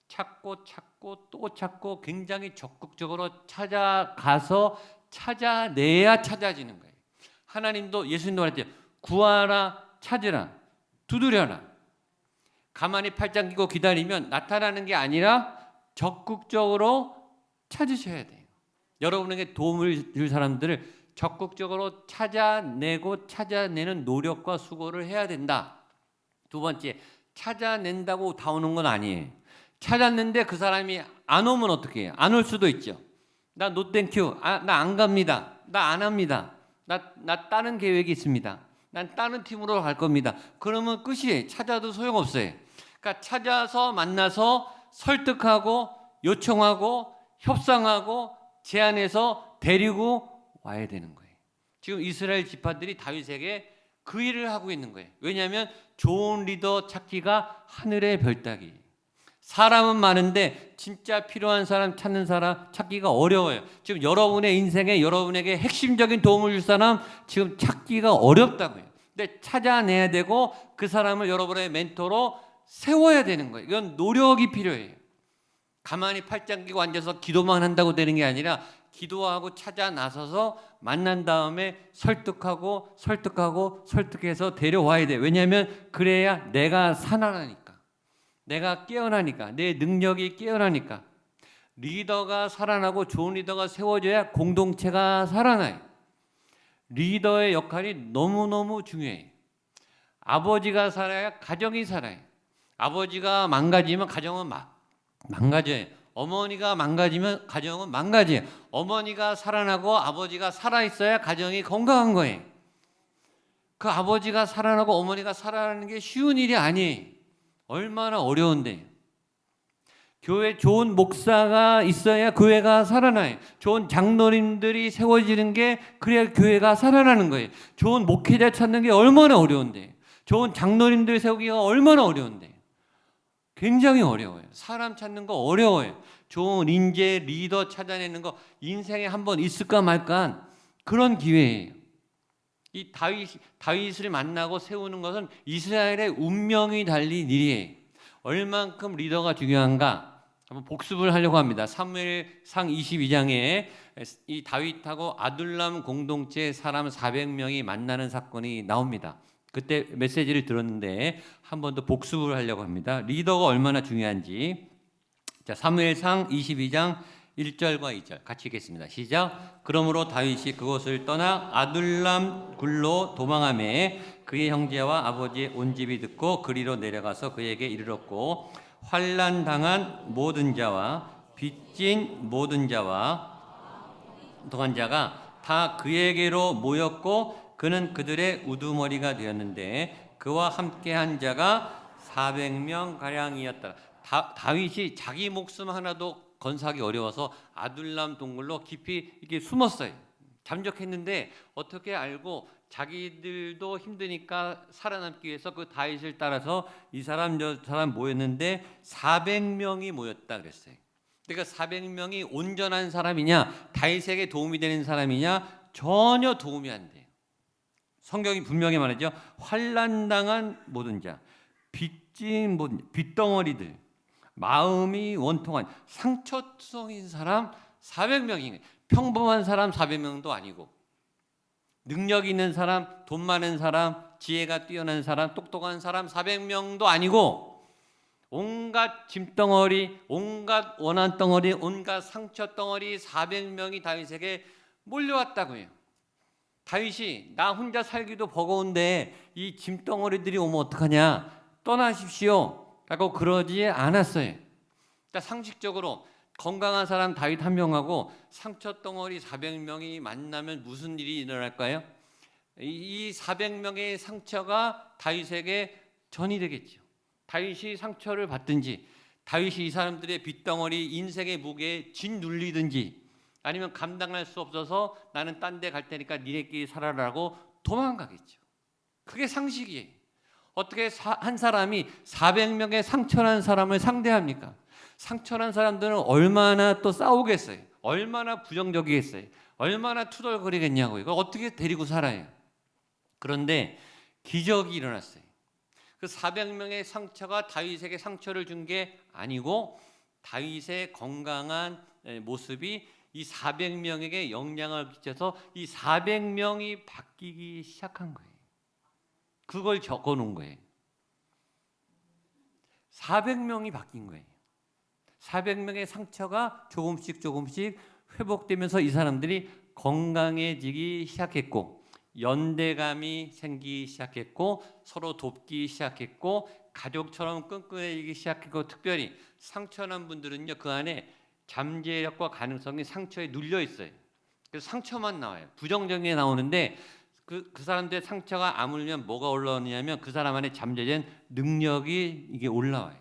찾고 또 찾고 굉장히 적극적으로 찾아가서 찾아내야 찾아지는 거예요. 하나님도 예수님도 말했죠. 구하라, 찾으라, 두드려라. 가만히 팔짱 끼고 기다리면 나타나는 게 아니라 적극적으로 찾으셔야 돼요. 여러분에게 도움을 줄 사람들을 적극적으로 찾아내고 찾아내는 노력과 수고를 해야 된다. 두 번째, 찾아낸다고 다 오는 건 아니에요. 찾았는데 그 사람이 안 오면 어떻게 해요? 안 올 수도 있죠. 나 노 땡큐, 나 안 갑니다. 나 안 합니다. 나 다른 계획이 있습니다. 난 다른 팀으로 갈 겁니다. 그러면 끝이에요. 찾아도 소용없어요. 그러니까 찾아서 만나서 설득하고 요청하고 협상하고 제안해서 데리고 와야 되는 거예요. 지금 이스라엘 지파들이 다윗에게 그 일을 하고 있는 거예요. 왜냐하면 좋은 리더 찾기가 하늘의 별따기. 사람은 많은데 진짜 필요한 사람 찾는 사람 찾기가 어려워요. 지금 여러분의 인생에 여러분에게 핵심적인 도움을 줄 사람 지금 찾기가 어렵다고요. 근데 찾아내야 되고 그 사람을 여러분의 멘토로 세워야 되는 거예요. 이건 노력이 필요해요. 가만히 팔짱 끼고 앉아서 기도만 한다고 되는 게 아니라 기도하고 찾아 나서서 만난 다음에 설득해서 데려와야 돼요. 왜냐하면 그래야 내가 살아나니까, 내가 깨어나니까, 내 능력이 깨어나니까. 리더가 살아나고 좋은 리더가 세워져야 공동체가 살아나요. 리더의 역할이 너무너무 중요해요. 아버지가 살아야 가정이 살아요. 아버지가 망가지면 가정은 망가져요. 어머니가 망가지면 가정은 망가져요. 어머니가 살아나고 아버지가 살아있어야 가정이 건강한 거예요. 그 아버지가 살아나고 어머니가 살아나는 게 쉬운 일이 아니에요. 얼마나 어려운데. 교회 좋은 목사가 있어야 교회가 살아나요. 좋은 장로님들이 세워지는 게 그래야 교회가 살아나는 거예요. 좋은 목회자 찾는 게 얼마나 어려운데. 좋은 장로님들 세우기가 얼마나 어려운데. 굉장히 어려워요. 사람 찾는 거 어려워요. 좋은 인재, 리더 찾아내는 거 인생에 한번 있을까 말까 그런 기회예요. 이 다윗을 만나고 세우는 것은 이스라엘의 운명이 달린 일이에요. 얼만큼 리더가 중요한가 한번 복습을 하려고 합니다. 사무엘상 22장에 이 다윗하고 아둘람 공동체 사람 400명이 만나는 사건이 나옵니다. 그때 메시지를 들었는데 한 번 더 복습을 하려고 합니다. 리더가 얼마나 중요한지. 자, 사무엘상 22장 1절과 2절 같이 읽겠습니다. 시작. 그러므로 다윗이 그곳을 떠나 아둘람 굴로 도망하매 그의 형제와 아버지의 온 집이 듣고 그리로 내려가서 그에게 이르렀고 환난 당한 모든 자와 빚진 모든 자와 동한 자가 다 그에게로 모였고 그는 그들의 우두머리가 되었는데 그와 함께한 자가 400명 가량이었다. 다윗이 자기 목숨 하나도 건사하기 어려워서 아둘람 동굴로 깊이 이렇게 숨었어요. 잠적했는데 어떻게 알고 자기들도 힘드니까 살아남기 위해서 그 다윗을 따라서 이 사람 저 사람 모였는데 400명이 모였다 그랬어요. 그러니까 400명이 온전한 사람이냐 다윗에게 도움이 되는 사람이냐 전혀 도움이 안 돼요. 성경이 분명히 말하죠. 환난 당한 모든 자, 빚진 모든 빚덩어리들, 마음이 원통한 상처투성인 사람 400명이 평범한 사람 400명도 아니고 능력 있는 사람, 돈 많은 사람, 지혜가 뛰어난 사람, 똑똑한 사람 400명도 아니고 온갖 짐덩어리, 온갖 원한 덩어리, 온갖 상처 덩어리 400명이 다윗에게 몰려왔다고요. 다윗이 나 혼자 살기도 버거운데 이 짐덩어리들이 오면 어떡하냐 떠나십시오 라고 그러지 않았어요. 그러니까 상식적으로 건강한 사람 다윗 한 명하고 상처 덩어리 400명이 만나면 무슨 일이 일어날까요? 이 400명의 상처가 다윗에게 전이 되겠죠. 다윗이 상처를 받든지 다윗이 이 사람들의 빚덩어리 인생의 무게에 짓눌리든지 아니면 감당할 수 없어서 나는 딴 데 갈 테니까 니네끼리 살아라고 도망가겠죠. 그게 상식이에요. 어떻게 한 사람이 400명의 상처난 사람을 상대합니까? 상처난 사람들은 얼마나 또 싸우겠어요. 얼마나 부정적이겠어요. 얼마나 투덜거리겠냐고. 이걸 어떻게 데리고 살아요. 그런데 기적이 일어났어요. 그 400명의 상처가 다윗에게 상처를 준 게 아니고 다윗의 건강한 모습이 이 400명에게 영향을 끼쳐서 이 400명이 바뀌기 시작한 거예요. 그걸 적어 놓은 거예요. 400명이 바뀐 거예요. 400명의 상처가 조금씩 회복되면서 이 사람들이 건강해지기 시작했고 연대감이 생기기 시작했고 서로 돕기 시작했고 가족처럼 끈끈해지기 시작했고 특별히 상처난 분들은요 그 안에 잠재력과 가능성이 상처에 눌려 있어요. 그래서 상처만 나와요. 부정적인 게 나오는데 그 사람들의 상처가 아물면 뭐가 올라오느냐면 그 사람 안에 잠재된 능력이 이게 올라와요.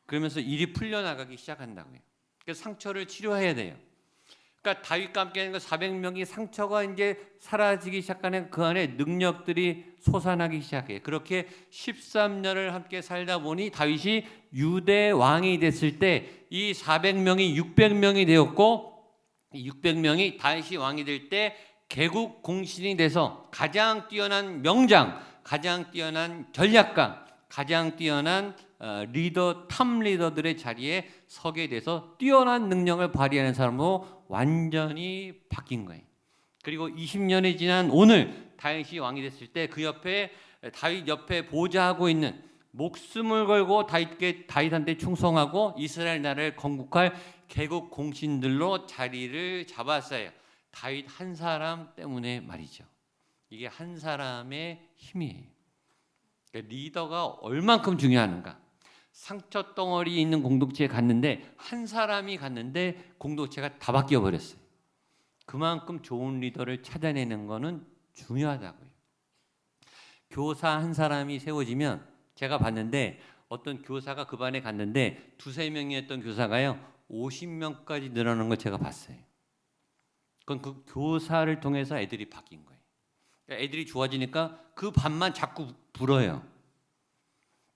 그러면서 일이 풀려나가기 시작한다고요. 그래서 상처를 치료해야 돼요. 그러니까 다윗과 함께하는 그 400명이 상처가 이제 사라지기 시작하는 그 안에 능력들이 솟아나기 시작해요. 그렇게 13년을 함께 살다 보니 다윗이 유대 왕이 됐을 때 이 400명이 600명이 되었고 이 600명이 다윗이 왕이 될 때 개국 공신이 돼서 가장 뛰어난 명장, 가장 뛰어난 전략가, 가장 뛰어난 리더, 탑 리더들의 자리에 서게 돼서 뛰어난 능력을 발휘하는 사람으로 완전히 바뀐 거예요. 그리고 20년이 지난 오늘 다윗이 왕이 됐을 때 그 옆에 다윗 옆에 보좌하고 있는 목숨을 걸고 다윗한테 충성하고 이스라엘 나라를 건국할 개국 공신들로 자리를 잡았어요. 다윗 한 사람 때문에 말이죠. 이게 한 사람의 힘이에요. 그러니까 리더가 얼만큼 중요한가. 상처 덩어리 있는 공동체에 갔는데 한 사람이 갔는데 공동체가 다 바뀌어 버렸어요. 그만큼 좋은 리더를 찾아내는 거는 중요하다고요. 교사 한 사람이 세워지면 제가 봤는데 어떤 교사가 그 반에 갔는데 2-3명이었던 교사가요 50명까지 늘어나는 걸 제가 봤어요. 그건 그 교사를 통해서 애들이 바뀐 거예요. 그러니까 애들이 좋아지니까 그 반만 자꾸 불어요.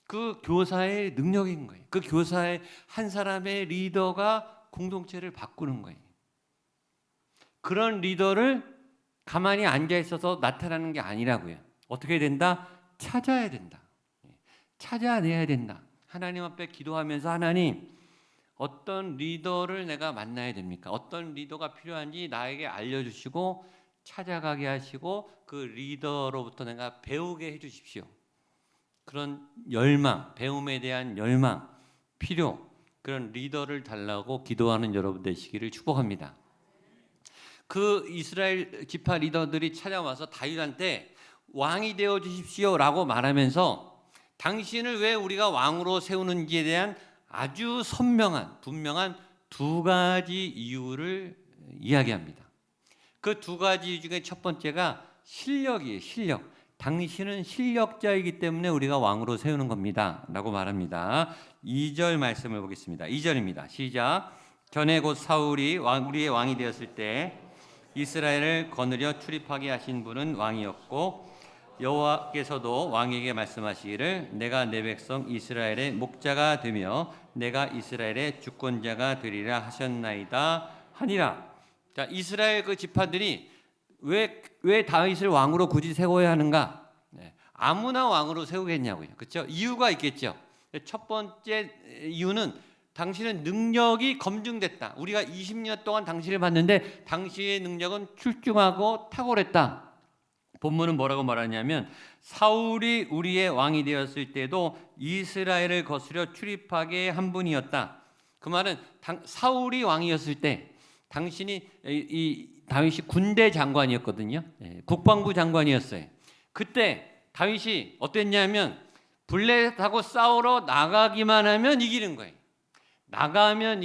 그 교사의 능력인 거예요. 그 교사의 한 사람의 리더가 공동체를 바꾸는 거예요. 그런 리더를 가만히 앉아 있어서 나타나는 게 아니라고요. 어떻게 된다? 찾아야 된다. 찾아내야 된다. 하나님 앞에 기도하면서 하나님 어떤 리더를 내가 만나야 됩니까? 어떤 리더가 필요한지 나에게 알려주시고 찾아가게 하시고 그 리더로부터 내가 배우게 해주십시오. 그런 열망, 배움에 대한 열망, 필요, 그런 리더를 달라고 기도하는 여러분 되시기를 축복합니다. 그 이스라엘 지파 리더들이 찾아와서 다윗한테 왕이 되어 주십시오라고 말하면서 당신을 왜 우리가 왕으로 세우는지에 대한 아주 선명한 분명한 두 가지 이유를 이야기합니다. 그 두 가지 중에 첫 번째가 실력이에요. 실력. 당신은 실력자이기 때문에 우리가 왕으로 세우는 겁니다 라고 말합니다. 2절 말씀을 보겠습니다. 2절입니다. 시작. 전에 곧 사울이 우리의 왕이 되었을 때 이스라엘을 거느려 출입하게 하신 분은 왕이었고 여호와께서도 왕에게 말씀하시기를 내가 내 백성 이스라엘의 목자가 되며 내가 이스라엘의 주권자가 되리라 하셨나이다 하니라. 자, 이스라엘 그 지파들이 왜 다윗을 왕으로 굳이 세워야 하는가? 아무나 왕으로 세우겠냐고요. 그렇죠? 이유가 있겠죠. 첫 번째 이유는 당신의 능력이 검증됐다. 우리가 20년 동안 당신을 봤는데 당신의 능력은 출중하고 탁월했다. 본문은 뭐라고 말하냐면 사울이 우리의 왕이 되었을 때도 이스라엘을 거스려 출입하게 한 분이었다. 그 말은 사울이 왕이었을 때 당신이 다윗이 군대 장관이었거든요. 국방부 장관이었어요. 그때 다윗이 어땠냐면 블레셋하고 싸우러 나가기만 하면 이기는 거예요. 나가면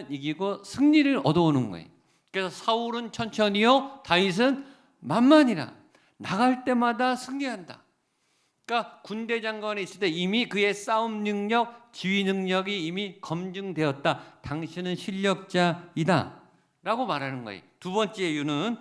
이기고 승리를 얻어오는 거예요. 그래서 사울은 천천히요, 다윗은 만만이라. 나갈 때마다 승리한다. 그러니까 군대 장관에 있을 때 이미 그의 싸움 능력, 지휘 능력이 이미 검증되었다. 당신은 실력자이다 라고 말하는 거예요. 두 번째 이유는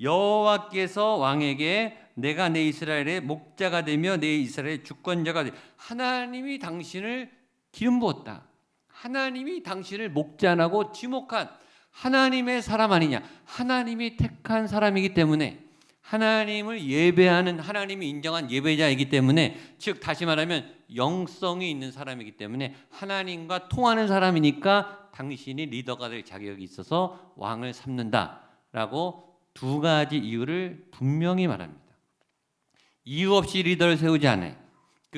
여호와께서 왕에게 내가 내 이스라엘의 목자가 되며 내 이스라엘의 주권자가 되며 하나님이 당신을 기름 부었다. 하나님이 당신을 목자라고 지목한 하나님의 사람 아니냐. 하나님이 택한 사람이기 때문에 하나님을 예배하는 하나님이 인정한 예배자이기 때문에 즉 다시 말하면 영성이 있는 사람이기 때문에 하나님과 통하는 사람이니까 당신이 리더가 될 자격이 있어서 왕을 삼는다라고 두 가지 이유를 분명히 말합니다. 이유 없이 리더를 세우지 않아요. 그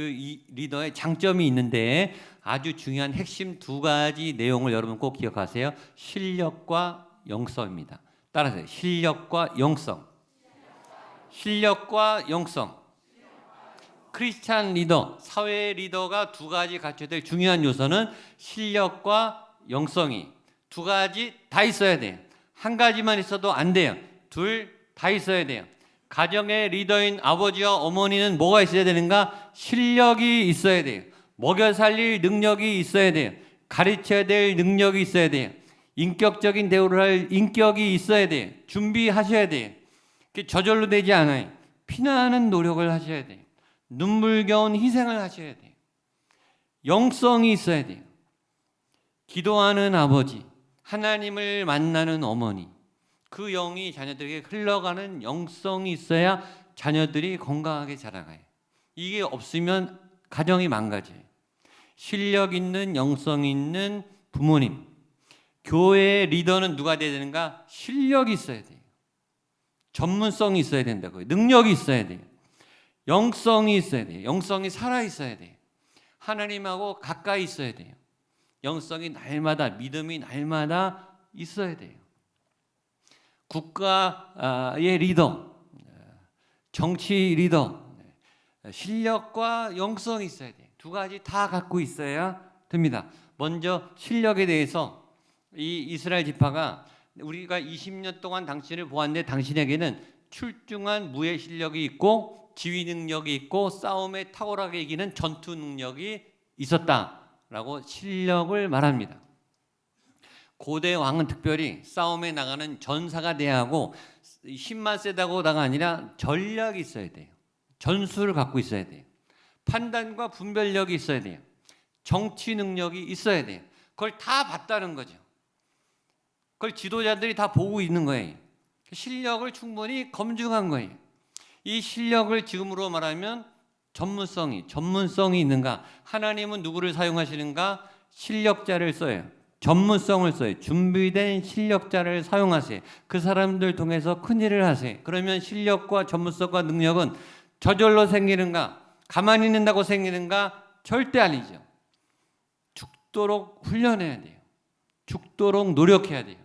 리더의 장점이 있는데 아주 중요한 핵심 두 가지 내용을 여러분 꼭 기억하세요. 실력과 영성입니다. 따라서 실력과 영성. 실력과 영성. 크리스찬 리더, 사회 리더가 두 가지 갖춰야 될 중요한 요소는 실력과 영성이 두 가지 다 있어야 돼요. 한 가지만 있어도 안 돼요. 둘 다 있어야 돼요. 가정의 리더인 아버지와 어머니는 뭐가 있어야 되는가? 실력이 있어야 돼요. 먹여 살릴 능력이 있어야 돼요. 가르쳐야 될 능력이 있어야 돼요. 인격적인 대우를 할 인격이 있어야 돼요. 준비하셔야 돼요. 저절로 되지 않아요. 피나는 노력을 하셔야 돼요. 눈물겨운 희생을 하셔야 돼요. 영성이 있어야 돼요. 기도하는 아버지, 하나님을 만나는 어머니, 그 영이 자녀들에게 흘러가는 영성이 있어야 자녀들이 건강하게 자라가요. 이게 없으면 가정이 망가져요. 실력 있는 영성 있는 부모님, 교회의 리더는 누가 돼야 되는가? 실력이 있어야 돼요. 전문성이 있어야 된다고요. 능력이 있어야 돼요. 영성이 있어야 돼요. 영성이 살아 있어야 돼요. 하나님하고 가까이 있어야 돼요. 영성이 날마다, 믿음이 날마다 있어야 돼요. 국가의 리더, 정치 리더, 실력과 영성이 있어야 돼요. 두 가지 다 갖고 있어야 됩니다. 먼저 실력에 대해서 이 이스라엘 지파가 우리가 20년 동안 당신을 보았는데 당신에게는 출중한 무예 실력이 있고 지휘 능력이 있고 싸움에 탁월하게 이기는 전투 능력이 있었다라고 실력을 말합니다. 고대 왕은 특별히 싸움에 나가는 전사가 돼야 하고 힘만 세다고가 아니라 전략이 있어야 돼요. 전술을 갖고 있어야 돼요. 판단과 분별력이 있어야 돼요. 정치 능력이 있어야 돼요. 그걸 다 봤다는 거죠. 그걸 지도자들이 다 보고 있는 거예요. 실력을 충분히 검증한 거예요. 이 실력을 지금으로 말하면 전문성이 있는가? 하나님은 누구를 사용하시는가? 실력자를 써요. 전문성을 써요. 준비된 실력자를 사용하세요. 그 사람들 통해서 큰일을 하세요. 그러면 실력과 전문성과 능력은 저절로 생기는가? 가만히 있는다고 생기는가? 절대 아니죠. 죽도록 훈련해야 돼요. 죽도록 노력해야 돼요.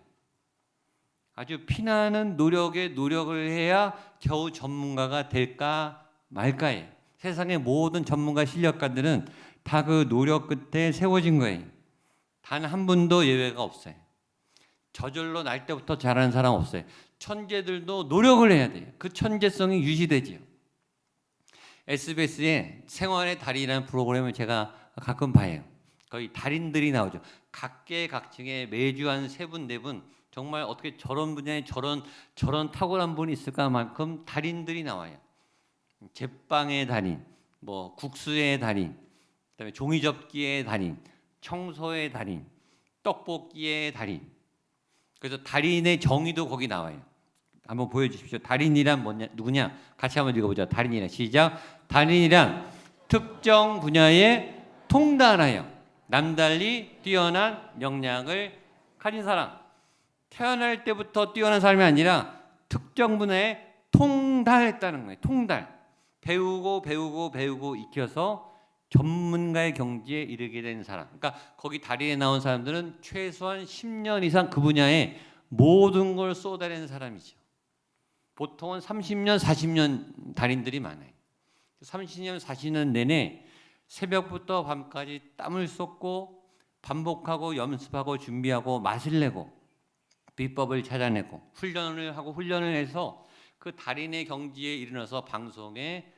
아주 피나는 노력에 노력을 해야 겨우 전문가가 될까 말까예요. 세상의 모든 전문가 실력가들은 다 그 노력 끝에 세워진 거예요. 단 한 분도 예외가 없어요. 저절로 날 때부터 잘하는 사람 없어요. 천재들도 노력을 해야 돼요. 그 천재성이 유지되지요. SBS의 생활의 달인이라는 프로그램을 제가 가끔 봐요. 거의 달인들이 나오죠. 각계각층에 매주 한 3분, 4분 정말 어떻게 저런 분야에 저런 탁월한 분이 있을까만큼 달인들이 나와요. 제빵의 달인, 뭐 국수의 달인, 그다음에 종이접기의 달인, 청소의 달인, 떡볶이의 달인. 그래서 달인의 정의도 거기 나와요. 한번 보여주십시오. 달인이란 뭐냐, 누구냐? 같이 한번 읽어보죠. 달인이란 시작. 달인이란 특정 분야에 통달하여 남달리 뛰어난 역량을 가진 사람. 태어날 때부터 뛰어난 사람이 아니라 특정 분야에 통달했다는 거예요. 통달. 배우고 익혀서 전문가의 경지에 이르게 된 사람. 그러니까 거기 달인에 나온 사람들은 최소한 10년 이상 그 분야에 모든 걸 쏟아낸 사람이죠. 보통은 30년, 40년 달인들이 많아요. 30년, 40년 내내 새벽부터 밤까지 땀을 쏟고 반복하고 연습하고 준비하고 맛을 내고 비법을 찾아내고 훈련을 해서 그 달인의 경지에 이르러서 방송에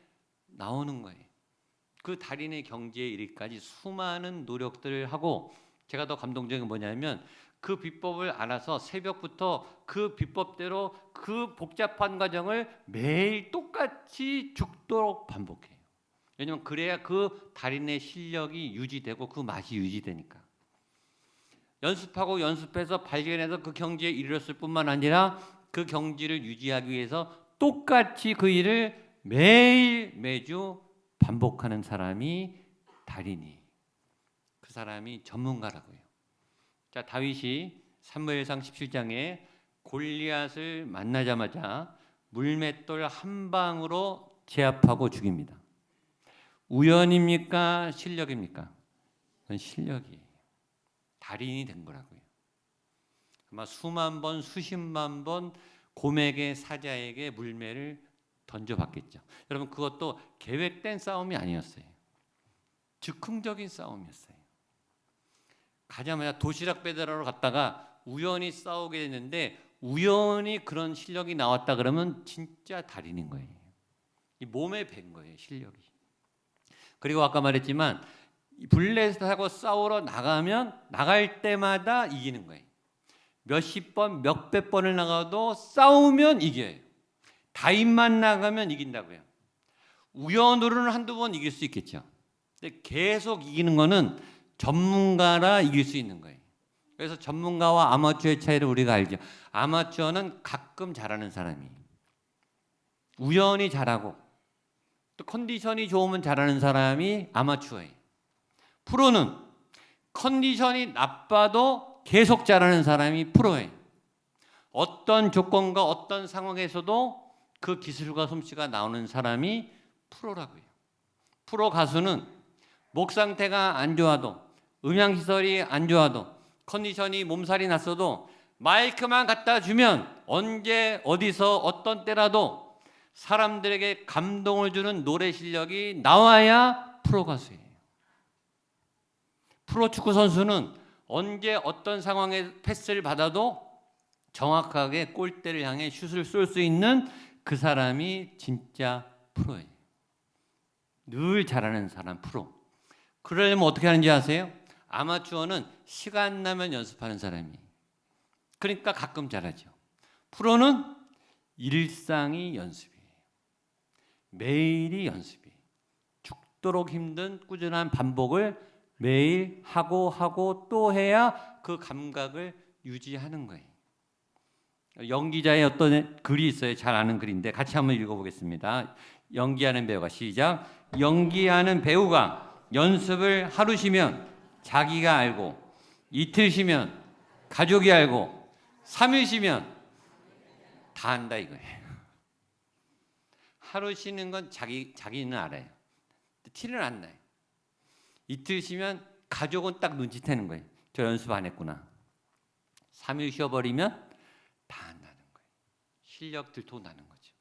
나오는 거예요. 그 달인의 경지에 이르기까지 수많은 노력들을 하고 제가 더 감동적인 게 뭐냐면 그 비법을 알아서 새벽부터 그 비법대로 그 복잡한 과정을 매일 똑같이 죽도록 반복해요. 왜냐하면 그래야 그 달인의 실력이 유지되고 그 맛이 유지되니까. 연습하고 연습해서 발견해서 그 경지에 이르렀을 뿐만 아니라 그 경지를 유지하기 위해서 똑같이 그 일을 매주 반복하는 사람이 달인이. 그 사람이 전문가라고요. 자, 다윗이 사무엘상 17장에 골리앗을 만나자마자 물맷돌 한 방으로 제압하고 죽입니다. 우연입니까? 실력입니까? 그건 실력이에요. 달인이 된 거라고요. 아마 수만 번, 수십만 번 곰에게 사자에게 물매를 던져봤겠죠. 여러분 그것도 계획된 싸움이 아니었어요. 즉흥적인 싸움이었어요. 가자마자 도시락 배달하러 갔다가 우연히 싸우게 됐는데 우연히 그런 실력이 나왔다 그러면 진짜 달인인 거예요. 이 몸에 밴 거예요, 실력이. 그리고 아까 말했지만 블레셋하고 싸우러 나갈 때마다 이기는 거예요. 몇십 번, 몇백 번을 나가도 싸우면 이겨요. 다인만 나가면 이긴다고요. 우연으로는 한두 번 이길 수 있겠죠. 근데 계속 이기는 거는 전문가라 이길 수 있는 거예요. 그래서 전문가와 아마추어의 차이를 우리가 알죠. 아마추어는 가끔 잘하는 사람이에요. 우연히 잘하고 또 컨디션이 좋으면 잘하는 사람이 아마추어예요. 프로는 컨디션이 나빠도 계속 잘하는 사람이 프로예요. 어떤 조건과 어떤 상황에서도 그 기술과 솜씨가 나오는 사람이 프로라고요. 프로 가수는 목 상태가 안 좋아도 음향 시설이 안 좋아도 컨디션이 몸살이 났어도 마이크만 갖다 주면 언제 어디서 어떤 때라도 사람들에게 감동을 주는 노래 실력이 나와야 프로 가수예요. 프로 축구 선수는 언제 어떤 상황에 패스를 받아도 정확하게 골대를 향해 슛을 쏠 수 있는 그 사람이 진짜 프로예요. 늘 잘하는 사람 프로. 그러려면 어떻게 하는지 아세요? 아마추어는 시간 나면 연습하는 사람이에요. 그러니까 가끔 잘하죠. 프로는 일상이 연습이에요. 매일이 연습이에요. 죽도록 힘든 꾸준한 반복을 매일 하고 또 해야 그 감각을 유지하는 거예요. 연기자의 어떤 글이 있어요. 잘 아는 글인데 같이 한번 읽어보겠습니다. 연기하는 배우가 시작. 연기하는 배우가 연습을 하루 쉬면 자기가 알고 이틀 쉬면 가족이 알고 3일 쉬면 다 안다 이거예요. 하루 쉬는 건 자기는 알아요. 티는 안 나요. 이틀 쉬면 가족은 딱 눈치채는 거예요. 저 연습 안 했구나. 3일 쉬어버리면 다 안 나는 거예요. 실력 들통나는 거죠.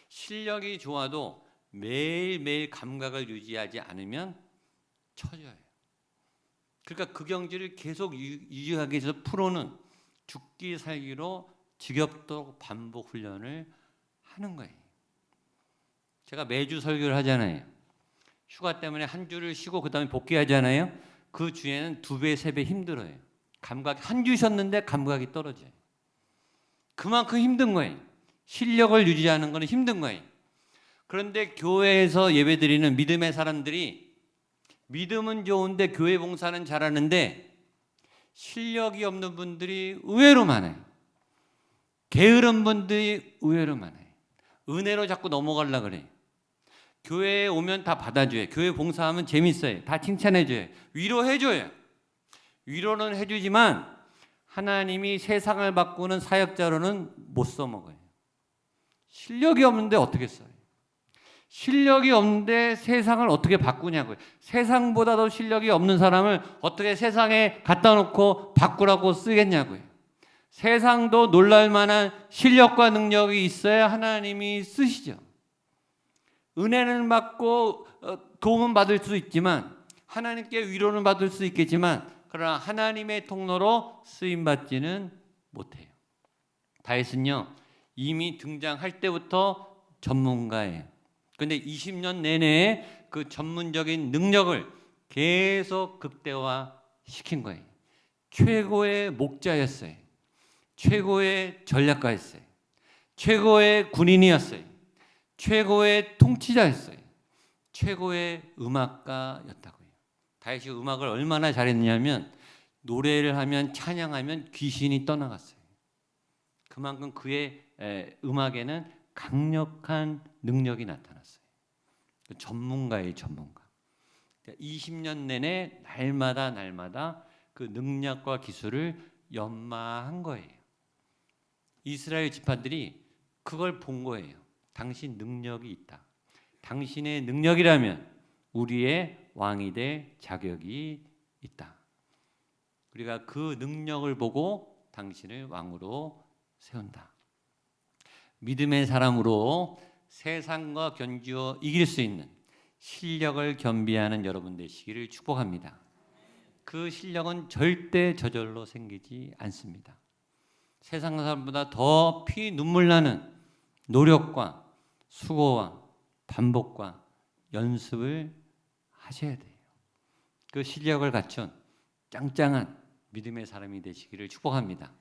실력이 좋아도 매일매일 감각을 유지하지 않으면 처져요. 그러니까 그 경지를 계속 유지하기 위해서 프로는 죽기 살기로 지겹도록 반복 훈련을 하는 거예요. 제가 매주 설교를 하잖아요. 휴가 때문에 한 주를 쉬고 그 다음에 복귀하잖아요. 그 주에는 2배, 3배 힘들어요. 감각이 한 주 쉬었는데 감각이 떨어져요. 그만큼 힘든 거예요. 실력을 유지하는 거는 힘든 거예요. 그런데 교회에서 예배드리는 믿음의 사람들이 믿음은 좋은데 교회 봉사는 잘하는데 실력이 없는 분들이 의외로 많아요. 게으른 분들이 의외로 많아요. 은혜로 자꾸 넘어가려고 그래요. 교회에 오면 다 받아줘요. 교회 봉사하면 재밌어요. 다 칭찬해줘요. 위로해줘요. 위로는 해주지만 하나님이 세상을 바꾸는 사역자로는 못 써먹어요. 실력이 없는데 어떻게 써요? 실력이 없는데 세상을 어떻게 바꾸냐고요. 세상보다도 실력이 없는 사람을 어떻게 세상에 갖다 놓고 바꾸라고 쓰겠냐고요. 세상도 놀랄 만한 실력과 능력이 있어야 하나님이 쓰시죠. 은혜는 받고 도움은 받을 수 있지만 하나님께 위로는 받을 수 있겠지만 그러나 하나님의 통로로 쓰임받지는 못해요. 다윗은요 이미 등장할 때부터 전문가예요. 그런데 20년 내내 그 전문적인 능력을 계속 극대화시킨 거예요. 최고의 목자였어요. 최고의 전략가였어요. 최고의 군인이었어요. 최고의 통치자였어요. 최고의 음악가였다고요. 다윗이 음악을 얼마나 잘했냐면 노래를 하면 찬양하면 귀신이 떠나갔어요. 그만큼 그의 음악에는 강력한 능력이 나타났어요. 전문가의 전문가. 20년 내내 날마다 그 능력과 기술을 연마한 거예요. 이스라엘 지파들이 그걸 본 거예요. 당신 능력이 있다. 당신의 능력이라면 우리의 왕이 될 자격이 있다. 우리가 그 능력을 보고 당신을 왕으로 세운다. 믿음의 사람으로 세상과 견주어 이길 수 있는 실력을 겸비하는 여러분 되시기를 축복합니다. 그 실력은 절대 저절로 생기지 않습니다. 세상 사람보다 더 피 눈물 나는 노력과 수고와 반복과 연습을 하셔야 돼요. 그 실력을 갖춘 짱짱한 믿음의 사람이 되시기를 축복합니다.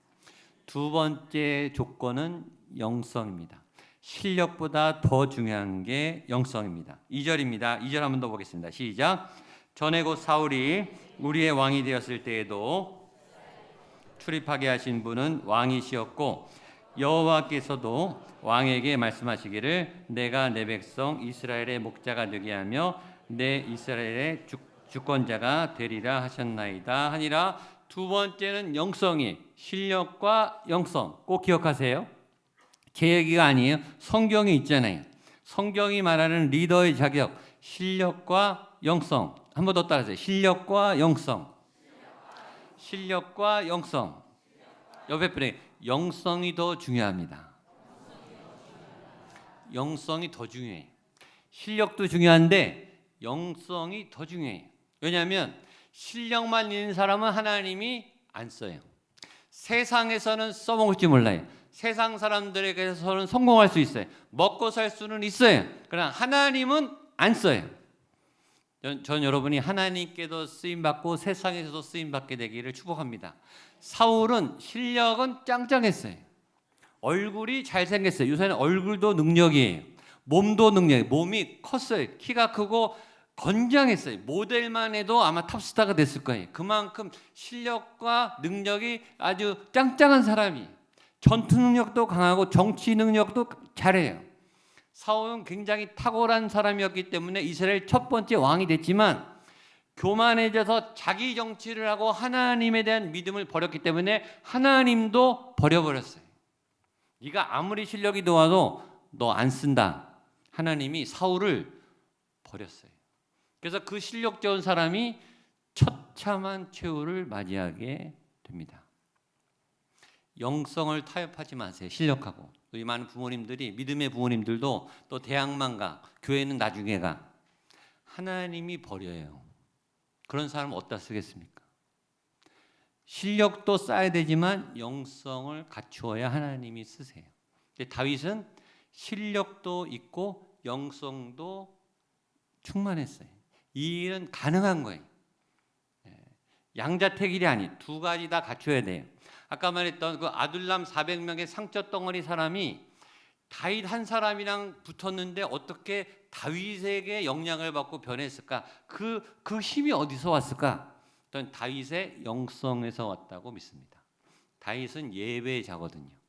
두 번째 조건은 영성입니다. 실력보다 더 중요한 게 영성입니다. 2절입니다. 2절 한 번 더 보겠습니다. 시작. 전에 곧 사울이 우리의 왕이 되었을 때에도 출입하게 하신 분은 왕이시었고 여호와께서도 왕에게 말씀하시기를 내가 내 백성 이스라엘의 목자가 되게 하며 내 이스라엘의 주권자가 되리라 하셨나이다 하니라. 두 번째는 영성이 실력과 영성 꼭 기억하세요. 제 얘기가 아니에요. 성경에 있잖아요. 성경이 말하는 리더의 자격 실력과 영성. 한 번 더 따라하세요. 실력과 영성. 실력과 영성. 옆에 분에 영성이 더 중요합니다. 영성이 더 중요해요. 실력도 중요한데 영성이 더 중요해요. 왜냐하면 실력만 있는 사람은 하나님이 안 써요. 세상에서는 써먹을지 몰라요. 세상 사람들에게서는 성공할 수 있어요. 먹고 살 수는 있어요. 그러나 하나님은 안 써요. 전 여러분이 하나님께도 쓰임받고 세상에서도 쓰임받게 되기를 축복합니다. 사울은 실력은 짱짱했어요. 얼굴이 잘생겼어요. 요새는 얼굴도 능력이에요. 몸도 능력이에요. 몸이 컸어요. 키가 크고 건장했어요. 모델만 해도 아마 탑스타가 됐을 거예요. 그만큼 실력과 능력이 아주 짱짱한 사람이 전투 능력도 강하고 정치 능력도 잘해요. 사울은 굉장히 탁월한 사람이었기 때문에 이스라엘 첫 번째 왕이 됐지만 교만해져서 자기 정치를 하고 하나님에 대한 믿음을 버렸기 때문에 하나님도 버려버렸어요. 네가 아무리 실력이 좋아도 너 안 쓴다. 하나님이 사울을 버렸어요. 그래서 그 실력 좋은 사람이 처참한 최후를 맞이하게 됩니다. 영성을 타협하지 마세요. 실력하고. 우리 많은 부모님들이, 믿음의 부모님들도 또 대학만 가, 교회는 나중에 가. 하나님이 버려요. 그런 사람은 어디다 쓰겠습니까? 실력도 쌓아야 되지만 영성을 갖추어야 하나님이 쓰세요. 근데 다윗은 실력도 있고 영성도 충만했어요. 이 일은 가능한 거예요. 양자택일이 아니, 두 가지 다 갖춰야 돼요. 아까 말했던 그 아둘람 400명의 상처 덩어리 사람이 다윗 한 사람이랑 붙었는데 어떻게 다윗에게 영향을 받고 변했을까? 그 힘이 어디서 왔을까? 저는 다윗의 영성에서 왔다고 믿습니다. 다윗은 예배자거든요.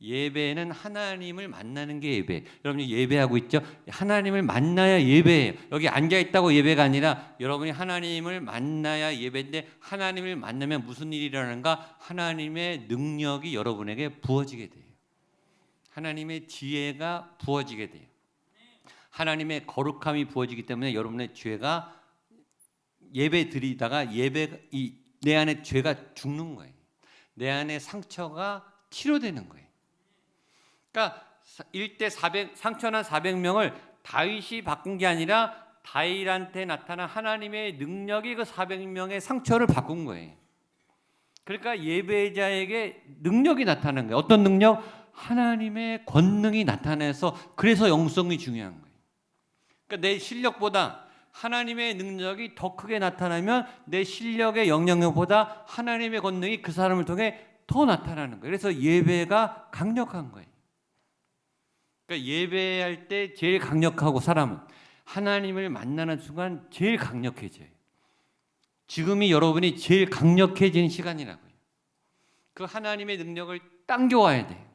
예배는 하나님을 만나는 게 예배. 여러분이 예배하고 있죠? 하나님을 만나야 예배예요. 여기 앉아 있다고 예배가 아니라 여러분이 하나님을 만나야 예배인데, 하나님을 만나면 무슨 일이 일어나는가? 하나님의 능력이 여러분에게 부어지게 돼요. 하나님의 지혜가 부어지게 돼요. 하나님의 거룩함이 부어지기 때문에 여러분의 죄가, 예배 드리다가 내 안에 죄가 죽는 거예요. 내 안에 상처가 치료되는 거예요. 그러니까 상처난 400명을 다윗이 바꾼 게 아니라 다윗한테 나타난 하나님의 능력이 그 400명의 상처를 바꾼 거예요. 그러니까 예배자에게 능력이 나타나는 거예요. 어떤 능력? 하나님의 권능이 나타나서, 그래서 영성이 중요한 거예요. 그러니까 내 실력보다 하나님의 능력이 더 크게 나타나면 내 실력의 영향력보다 하나님의 권능이 그 사람을 통해 더 나타나는 거예요. 그래서 예배가 강력한 거예요. 그러니까 예배할 때 제일 강력하고, 사람은 하나님을 만나는 순간 제일 강력해져요. 지금이 여러분이 제일 강력해지는 시간이라고요. 그 하나님의 능력을 당겨와야 돼요.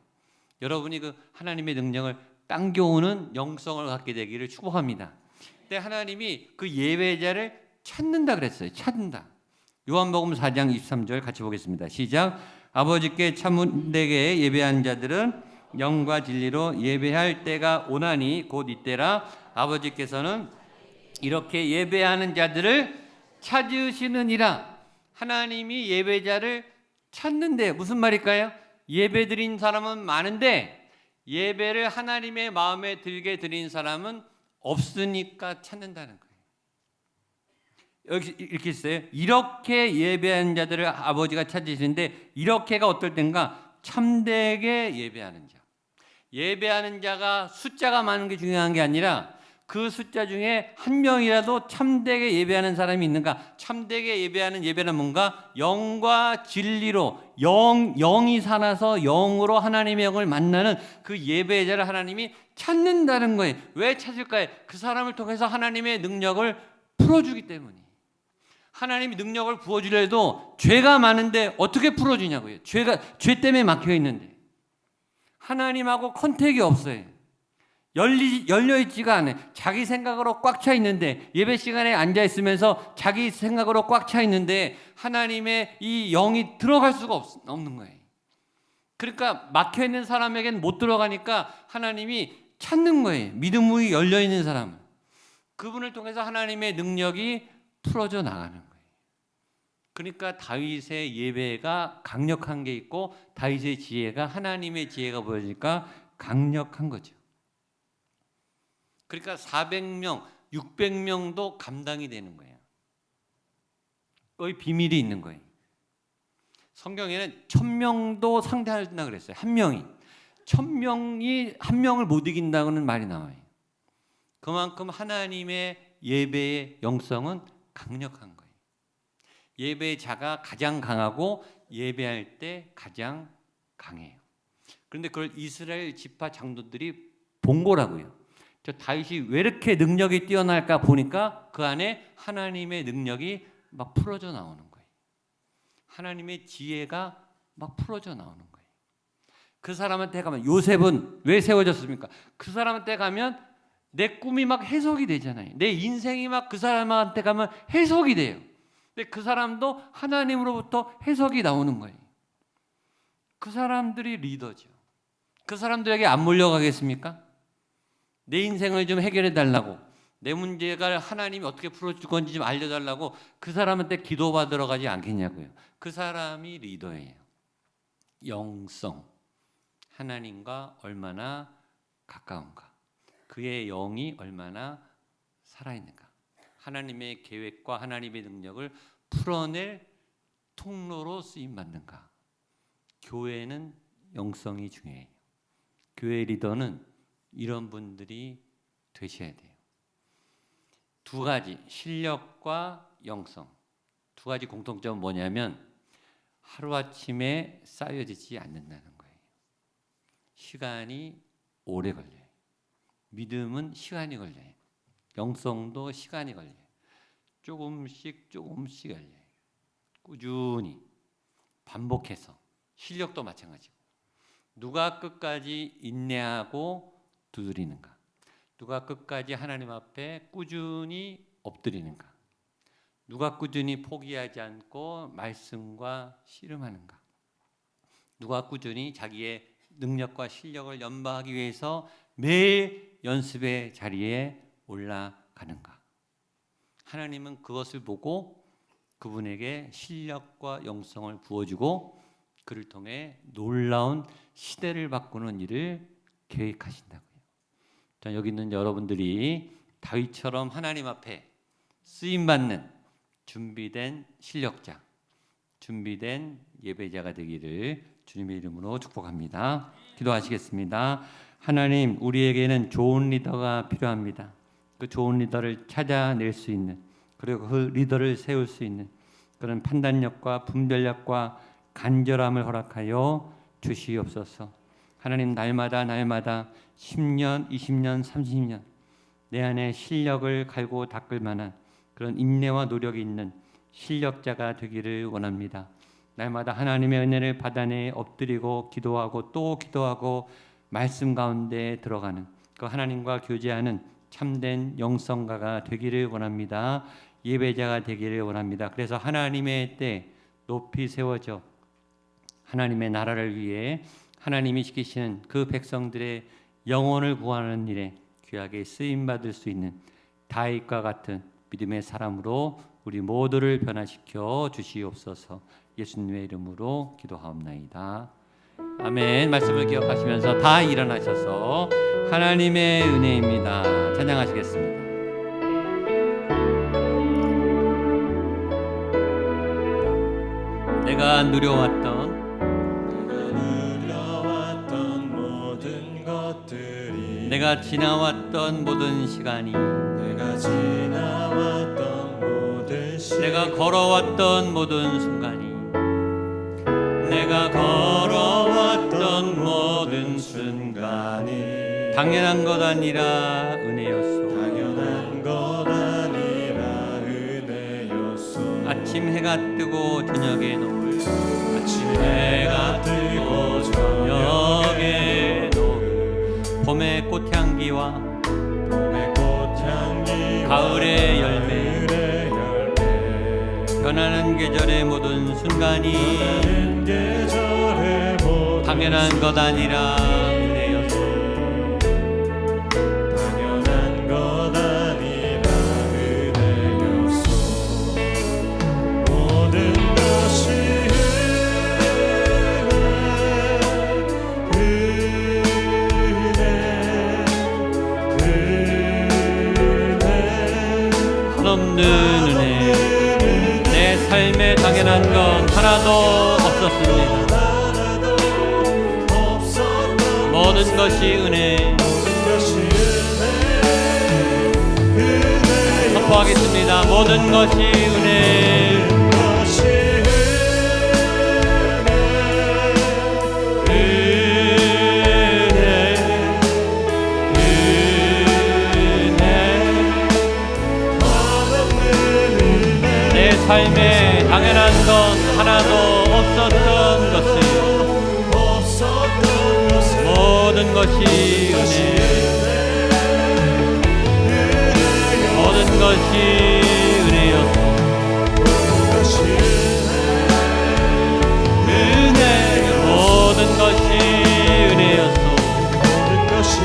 여러분이 그 하나님의 능력을 당겨오는 영성을 갖게 되기를 축복합니다. 근데 하나님이 그 예배자를 찾는다 그랬어요. 찾는다. 요한복음 4장 23절 같이 보겠습니다. 시작. 아버지께 참되게 예배한 자들은 영과 진리로 예배할 때가 오나니 곧 이때라. 아버지께서는 이렇게 예배하는 자들을 찾으시느니라. 하나님이 예배자를 찾는데, 무슨 말일까요? 예배 드린 사람은 많은데 예배를 하나님의 마음에 들게 드린 사람은 없으니까 찾는다는 거예요. 여기 이렇게 있어요. 이렇게 예배하는 자들을 아버지가 찾으시는데, 이렇게가 어떨 땐가? 참되게 예배하는 자. 예배하는 자가 숫자가 많은 게 중요한 게 아니라 그 숫자 중에 한 명이라도 참되게 예배하는 사람이 있는가? 참되게 예배하는 예배는 뭔가? 영과 진리로, 영이 살아서 영으로 하나님의 영을 만나는 그 예배자를 하나님이 찾는다는 거예요. 왜 찾을까요? 그 사람을 통해서 하나님의 능력을 풀어주기 때문이에요. 하나님이 능력을 부어주려도 죄가 많은데 어떻게 풀어주냐고요. 죄 때문에 막혀 있는데 하나님하고 컨택이 없어요. 열려있지가 않아요. 자기 생각으로 꽉 차 있는데, 예배 시간에 앉아있으면서 자기 생각으로 꽉 차 있는데 하나님의 이 영이 들어갈 수가 없는 거예요. 그러니까 막혀있는 사람에게는 못 들어가니까 하나님이 찾는 거예요. 믿음이 열려있는 사람, 그분을 통해서 하나님의 능력이 풀어져 나가는 거예요. 그러니까 다윗의 예배가 강력한 게 있고, 다윗의 지혜가, 하나님의 지혜가 보여지니까 강력한 거죠. 그러니까 400명, 600명도 감당이 되는 거예요. 거의 비밀이 있는 거예요. 성경에는 1000명도 상대한다 그랬어요. 한 명이. 1000명이 한 명을 못 이긴다는 말이 나와요. 그만큼 하나님의 예배의 영성은 강력한 거예요. 예배자가 가장 강하고 예배할 때 가장 강해요. 그런데 그걸 이스라엘 지파 장로들이 본 거라고요. 저 다윗이 왜 이렇게 능력이 뛰어날까 보니까 그 안에 하나님의 능력이 막 풀어져 나오는 거예요. 하나님의 지혜가 막 풀어져 나오는 거예요. 그 사람한테 가면, 요셉은 왜 세워졌습니까? 그 사람한테 가면 내 꿈이 막 해석이 되잖아요. 내 인생이 막 그 사람한테 가면 해석이 돼요. 근데 그 사람도 하나님으로부터 해석이 나오는 거예요. 그 사람들이 리더죠. 그 사람들에게 안 몰려가겠습니까? 내 인생을 좀 해결해 달라고, 내 문제가 하나님이 어떻게 풀어줄 건지 좀 알려달라고 그 사람한테 기도받으러 가지 않겠냐고요. 그 사람이 리더예요. 영성, 하나님과 얼마나 가까운가, 그의 영이 얼마나 살아있는가, 하나님의 계획과 하나님의 능력을 풀어낼 통로로 쓰임받는가. 교회는 영성이 중요해요. 교회 리더는 이런 분들이 되셔야 돼요. 두 가지, 실력과 영성, 두 가지 공통점은 뭐냐면 하루아침에 쌓여지지 않는다는 거예요. 시간이 오래 걸려요. 믿음은 시간이 걸려요. 영성도 시간이 걸려요. 조금씩 걸려요. 꾸준히 반복해서. 실력도 마찬가지고. 누가 끝까지 인내하고 두드리는가, 누가 끝까지 하나님 앞에 꾸준히 엎드리는가, 누가 꾸준히 포기하지 않고 말씀과 씨름하는가, 누가 꾸준히 자기의 능력과 실력을 연마하기 위해서 매일 연습의 자리에 올라가는가. 하나님은 그것을 보고 그분에게 실력과 영성을 부어주고 그를 통해 놀라운 시대를 바꾸는 일을 계획하신다고요. 자, 여기 있는 여러분들이 다윗처럼 하나님 앞에 쓰임받는 준비된 실력자, 준비된 예배자가 되기를 주님의 이름으로 축복합니다. 기도하시겠습니다. 하나님, 우리에게는 좋은 리더가 필요합니다. 그 좋은 리더를 찾아낼 수 있는, 그리고 그 리더를 세울 수 있는 그런 판단력과 분별력과 간절함을 허락하여 주시옵소서. 하나님, 날마다 10년, 20년, 30년 내 안에 실력을 갈고 닦을 만한 그런 인내와 노력이 있는 실력자가 되기를 원합니다. 날마다 하나님의 은혜를 받아내 엎드리고 기도하고 또 기도하고 말씀 가운데 들어가는 그 하나님과 교제하는 참된 영성가가 되기를 원합니다. 예배자가 되기를 원합니다. 그래서 하나님의 때 높이 세워져 하나님의 나라를 위해 하나님이 시키시는 그 백성들의 영혼을 구하는 일에 귀하게 쓰임받을 수 있는 다윗과 같은 믿음의 사람으로 우리 모두를 변화시켜 주시옵소서. 예수님의 이름으로 기도하옵나이다. 아멘. 말씀을 기억하시면서 다 일어나셔서 하나님의 은혜입니다. 찬양하시겠습니다. 내가 누려왔던 모든 것들이, 내가 지나왔던 모든 시간이, 내가 지나왔던 모든 시간, 내가 걸어왔던 모든 순간이, 내가 걸어왔던 모든 순간이 당연한 것 아니라 은혜였소. 당연한 것 아니라 은혜였소. 아침 해가 뜨고 저녁에 노을, 아침 해가 뜨고 저녁에 노을, 봄의 꽃향기와 봄의 꽃향기와 가을의 열매, 변하는 계절의 모든 순간이 계절의 모든 당연한 것 아니라 은혜였소. 당연한 것 아니라 은혜였소. 모든 것이 한없는 은혜, 내 삶에 당연한 건 하나도 없었습니다. 모든 것이 은혜. 선포하겠습니다. 모든 것이 은혜. 내 삶에 당연한 건 하나도 없었던 것을 모든 것이 은혜. 것이 은혜였소. 모든 것이 은혜였소. 모든 것이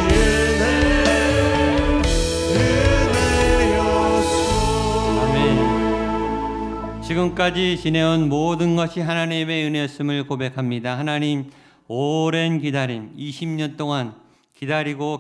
은혜였소. 아멘. 지금까지 지내온 모든 것이 하나님의 은혜였음을 고백합니다. 하나님, 오랜 기다림, 20년 동안 기다렸던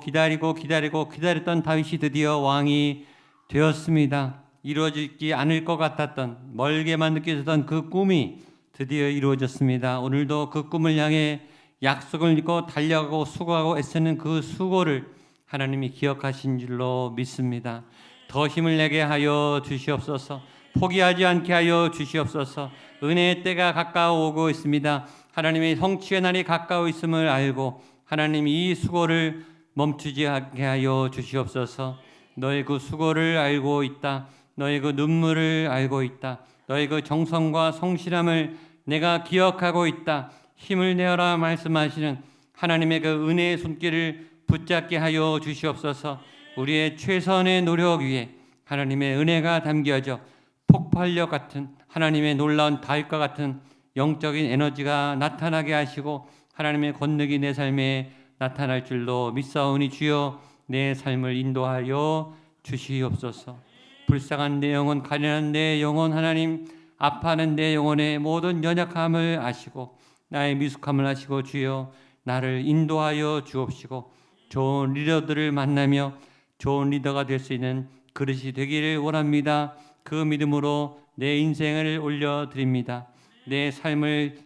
다윗이 드디어 왕이 되었습니다. 이루어지지 않을 것 같았던, 멀게만 느껴졌던 그 꿈이 드디어 이루어졌습니다. 오늘도 그 꿈을 향해 약속을 믿고 달려가고 수고하고 애쓰는 그 수고를 하나님이 기억하신 줄로 믿습니다. 더 힘을 내게 하여 주시옵소서. 포기하지 않게 하여 주시옵소서. 은혜의 때가 가까워 오고 있습니다. 하나님의 성취의 날이 가까워 있음을 알고 하나님 이 수고를 멈추지 않게 하여 주시옵소서. 너의 그 수고를 알고 있다. 너의 그 눈물을 알고 있다. 너의 그 정성과 성실함을 내가 기억하고 있다. 힘을 내어라 말씀하시는 하나님의 그 은혜의 손길을 붙잡게 하여 주시옵소서. 우리의 최선의 노력 위에 하나님의 은혜가 담겨져 폭발력 같은 하나님의 놀라운 다윗과 같은 영적인 에너지가 나타나게 하시고 하나님의 권능이 내 삶에 나타날 줄로 믿사오니 주여 내 삶을 인도하여 주시옵소서. 불쌍한 내 영혼, 가련한 내 영혼, 하나님 아파하는 내 영혼의 모든 연약함을 아시고 나의 미숙함을 아시고 주여 나를 인도하여 주옵시고 좋은 리더들을 만나며 좋은 리더가 될 수 있는 그릇이 되기를 원합니다. 그 믿음으로 내 인생을 올려드립니다. 내 삶을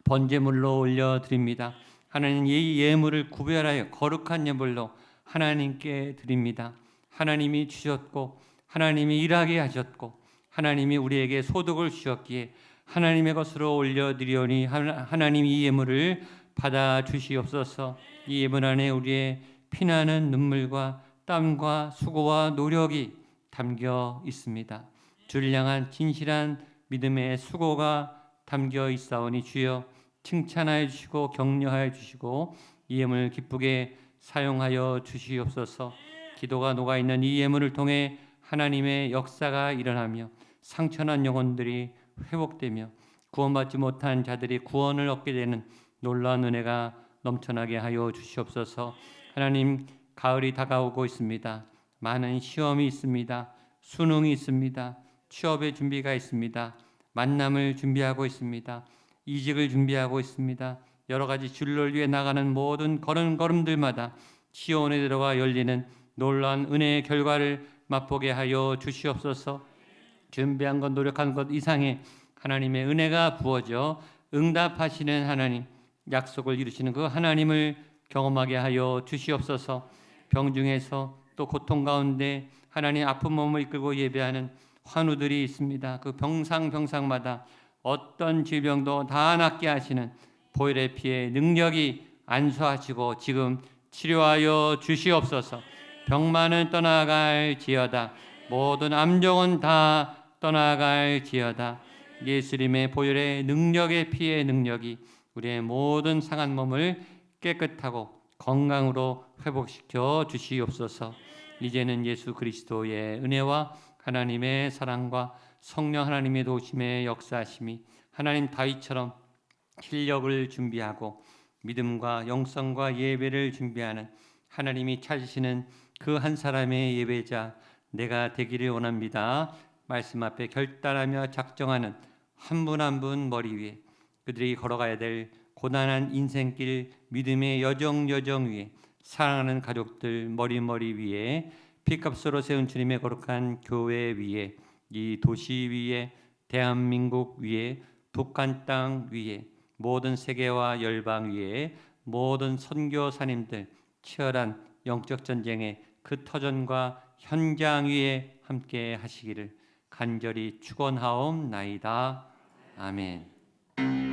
번제물로 올려드립니다. 하나님 이 예물을 구별하여 거룩한 예물로 하나님께 드립니다. 하나님이 주셨고 하나님이 일하게 하셨고 하나님이 우리에게 소득을 주셨기에 하나님의 것으로 올려드리오니 하나님 이 예물을 받아 주시옵소서. 이 예물 안에 우리의 피나는 눈물과 땀과 수고와 노력이 담겨 있습니다. 주를 향한 진실한 믿음의 수고가 담겨 있사오니 주여 칭찬하여 주시고 격려하여 주시고 이 예물을 기쁘게 사용하여 주시옵소서. 기도가 녹아있는 이 예물을 통해 하나님의 역사가 일어나며 상처난 영혼들이 회복되며 구원받지 못한 자들이 구원을 얻게 되는 놀라운 은혜가 넘쳐나게 하여 주시옵소서. 하나님 가을이 다가오고 있습니다. 많은 시험이 있습니다. 수능이 있습니다. 취업의 준비가 있습니다. 만남을 준비하고 있습니다. 이직을 준비하고 있습니다. 여러 가지 진로를 위해 나가는 모든 걸음걸음들마다 시온에 들어가 열리는 놀라운 은혜의 결과를 맛보게 하여 주시옵소서. 준비한 것 노력한 것 이상의 하나님의 은혜가 부어져 응답하시는 하나님, 약속을 이루시는 그 하나님을 경험하게 하여 주시옵소서. 병중에서 또 고통 가운데 하나님 아픈 몸을 이끌고 예배하는 환우들이 있습니다. 그 병상마다 어떤 질병도 다 낫게 하시는 보혈의 피의 능력이 안수하시고 지금 치료하여 주시옵소서. 병만은 떠나갈지어다. 모든 암종은 다 떠나갈지어다. 예수님의 보혈의 능력의 피의 능력이 우리의 모든 상한 몸을 깨끗하고 건강으로 회복시켜 주시옵소서. 이제는 예수 그리스도의 은혜와 하나님의 사랑과 성령 하나님의 도우심의 역사하심이 하나님 다윗처럼 실력을 준비하고 믿음과 영성과 예배를 준비하는 하나님이 찾으시는 그 한 사람의 예배자 내가 되기를 원합니다. 말씀 앞에 결단하며 작정하는 한 분 한 분 머리 위에 그들이 걸어가야 될 고단한 인생길 믿음의 여정 위에 사랑하는 가족들 머리 위에 피값으로 세운 주님의 거룩한 교회 위에 이 도시 위에 대한민국 위에 북한 땅 위에 모든 세계와 열방 위에 모든 선교사님들 치열한 영적 전쟁의 그 터전과 현장 위에 함께 하시기를 간절히 축원하옵나이다. 아멘.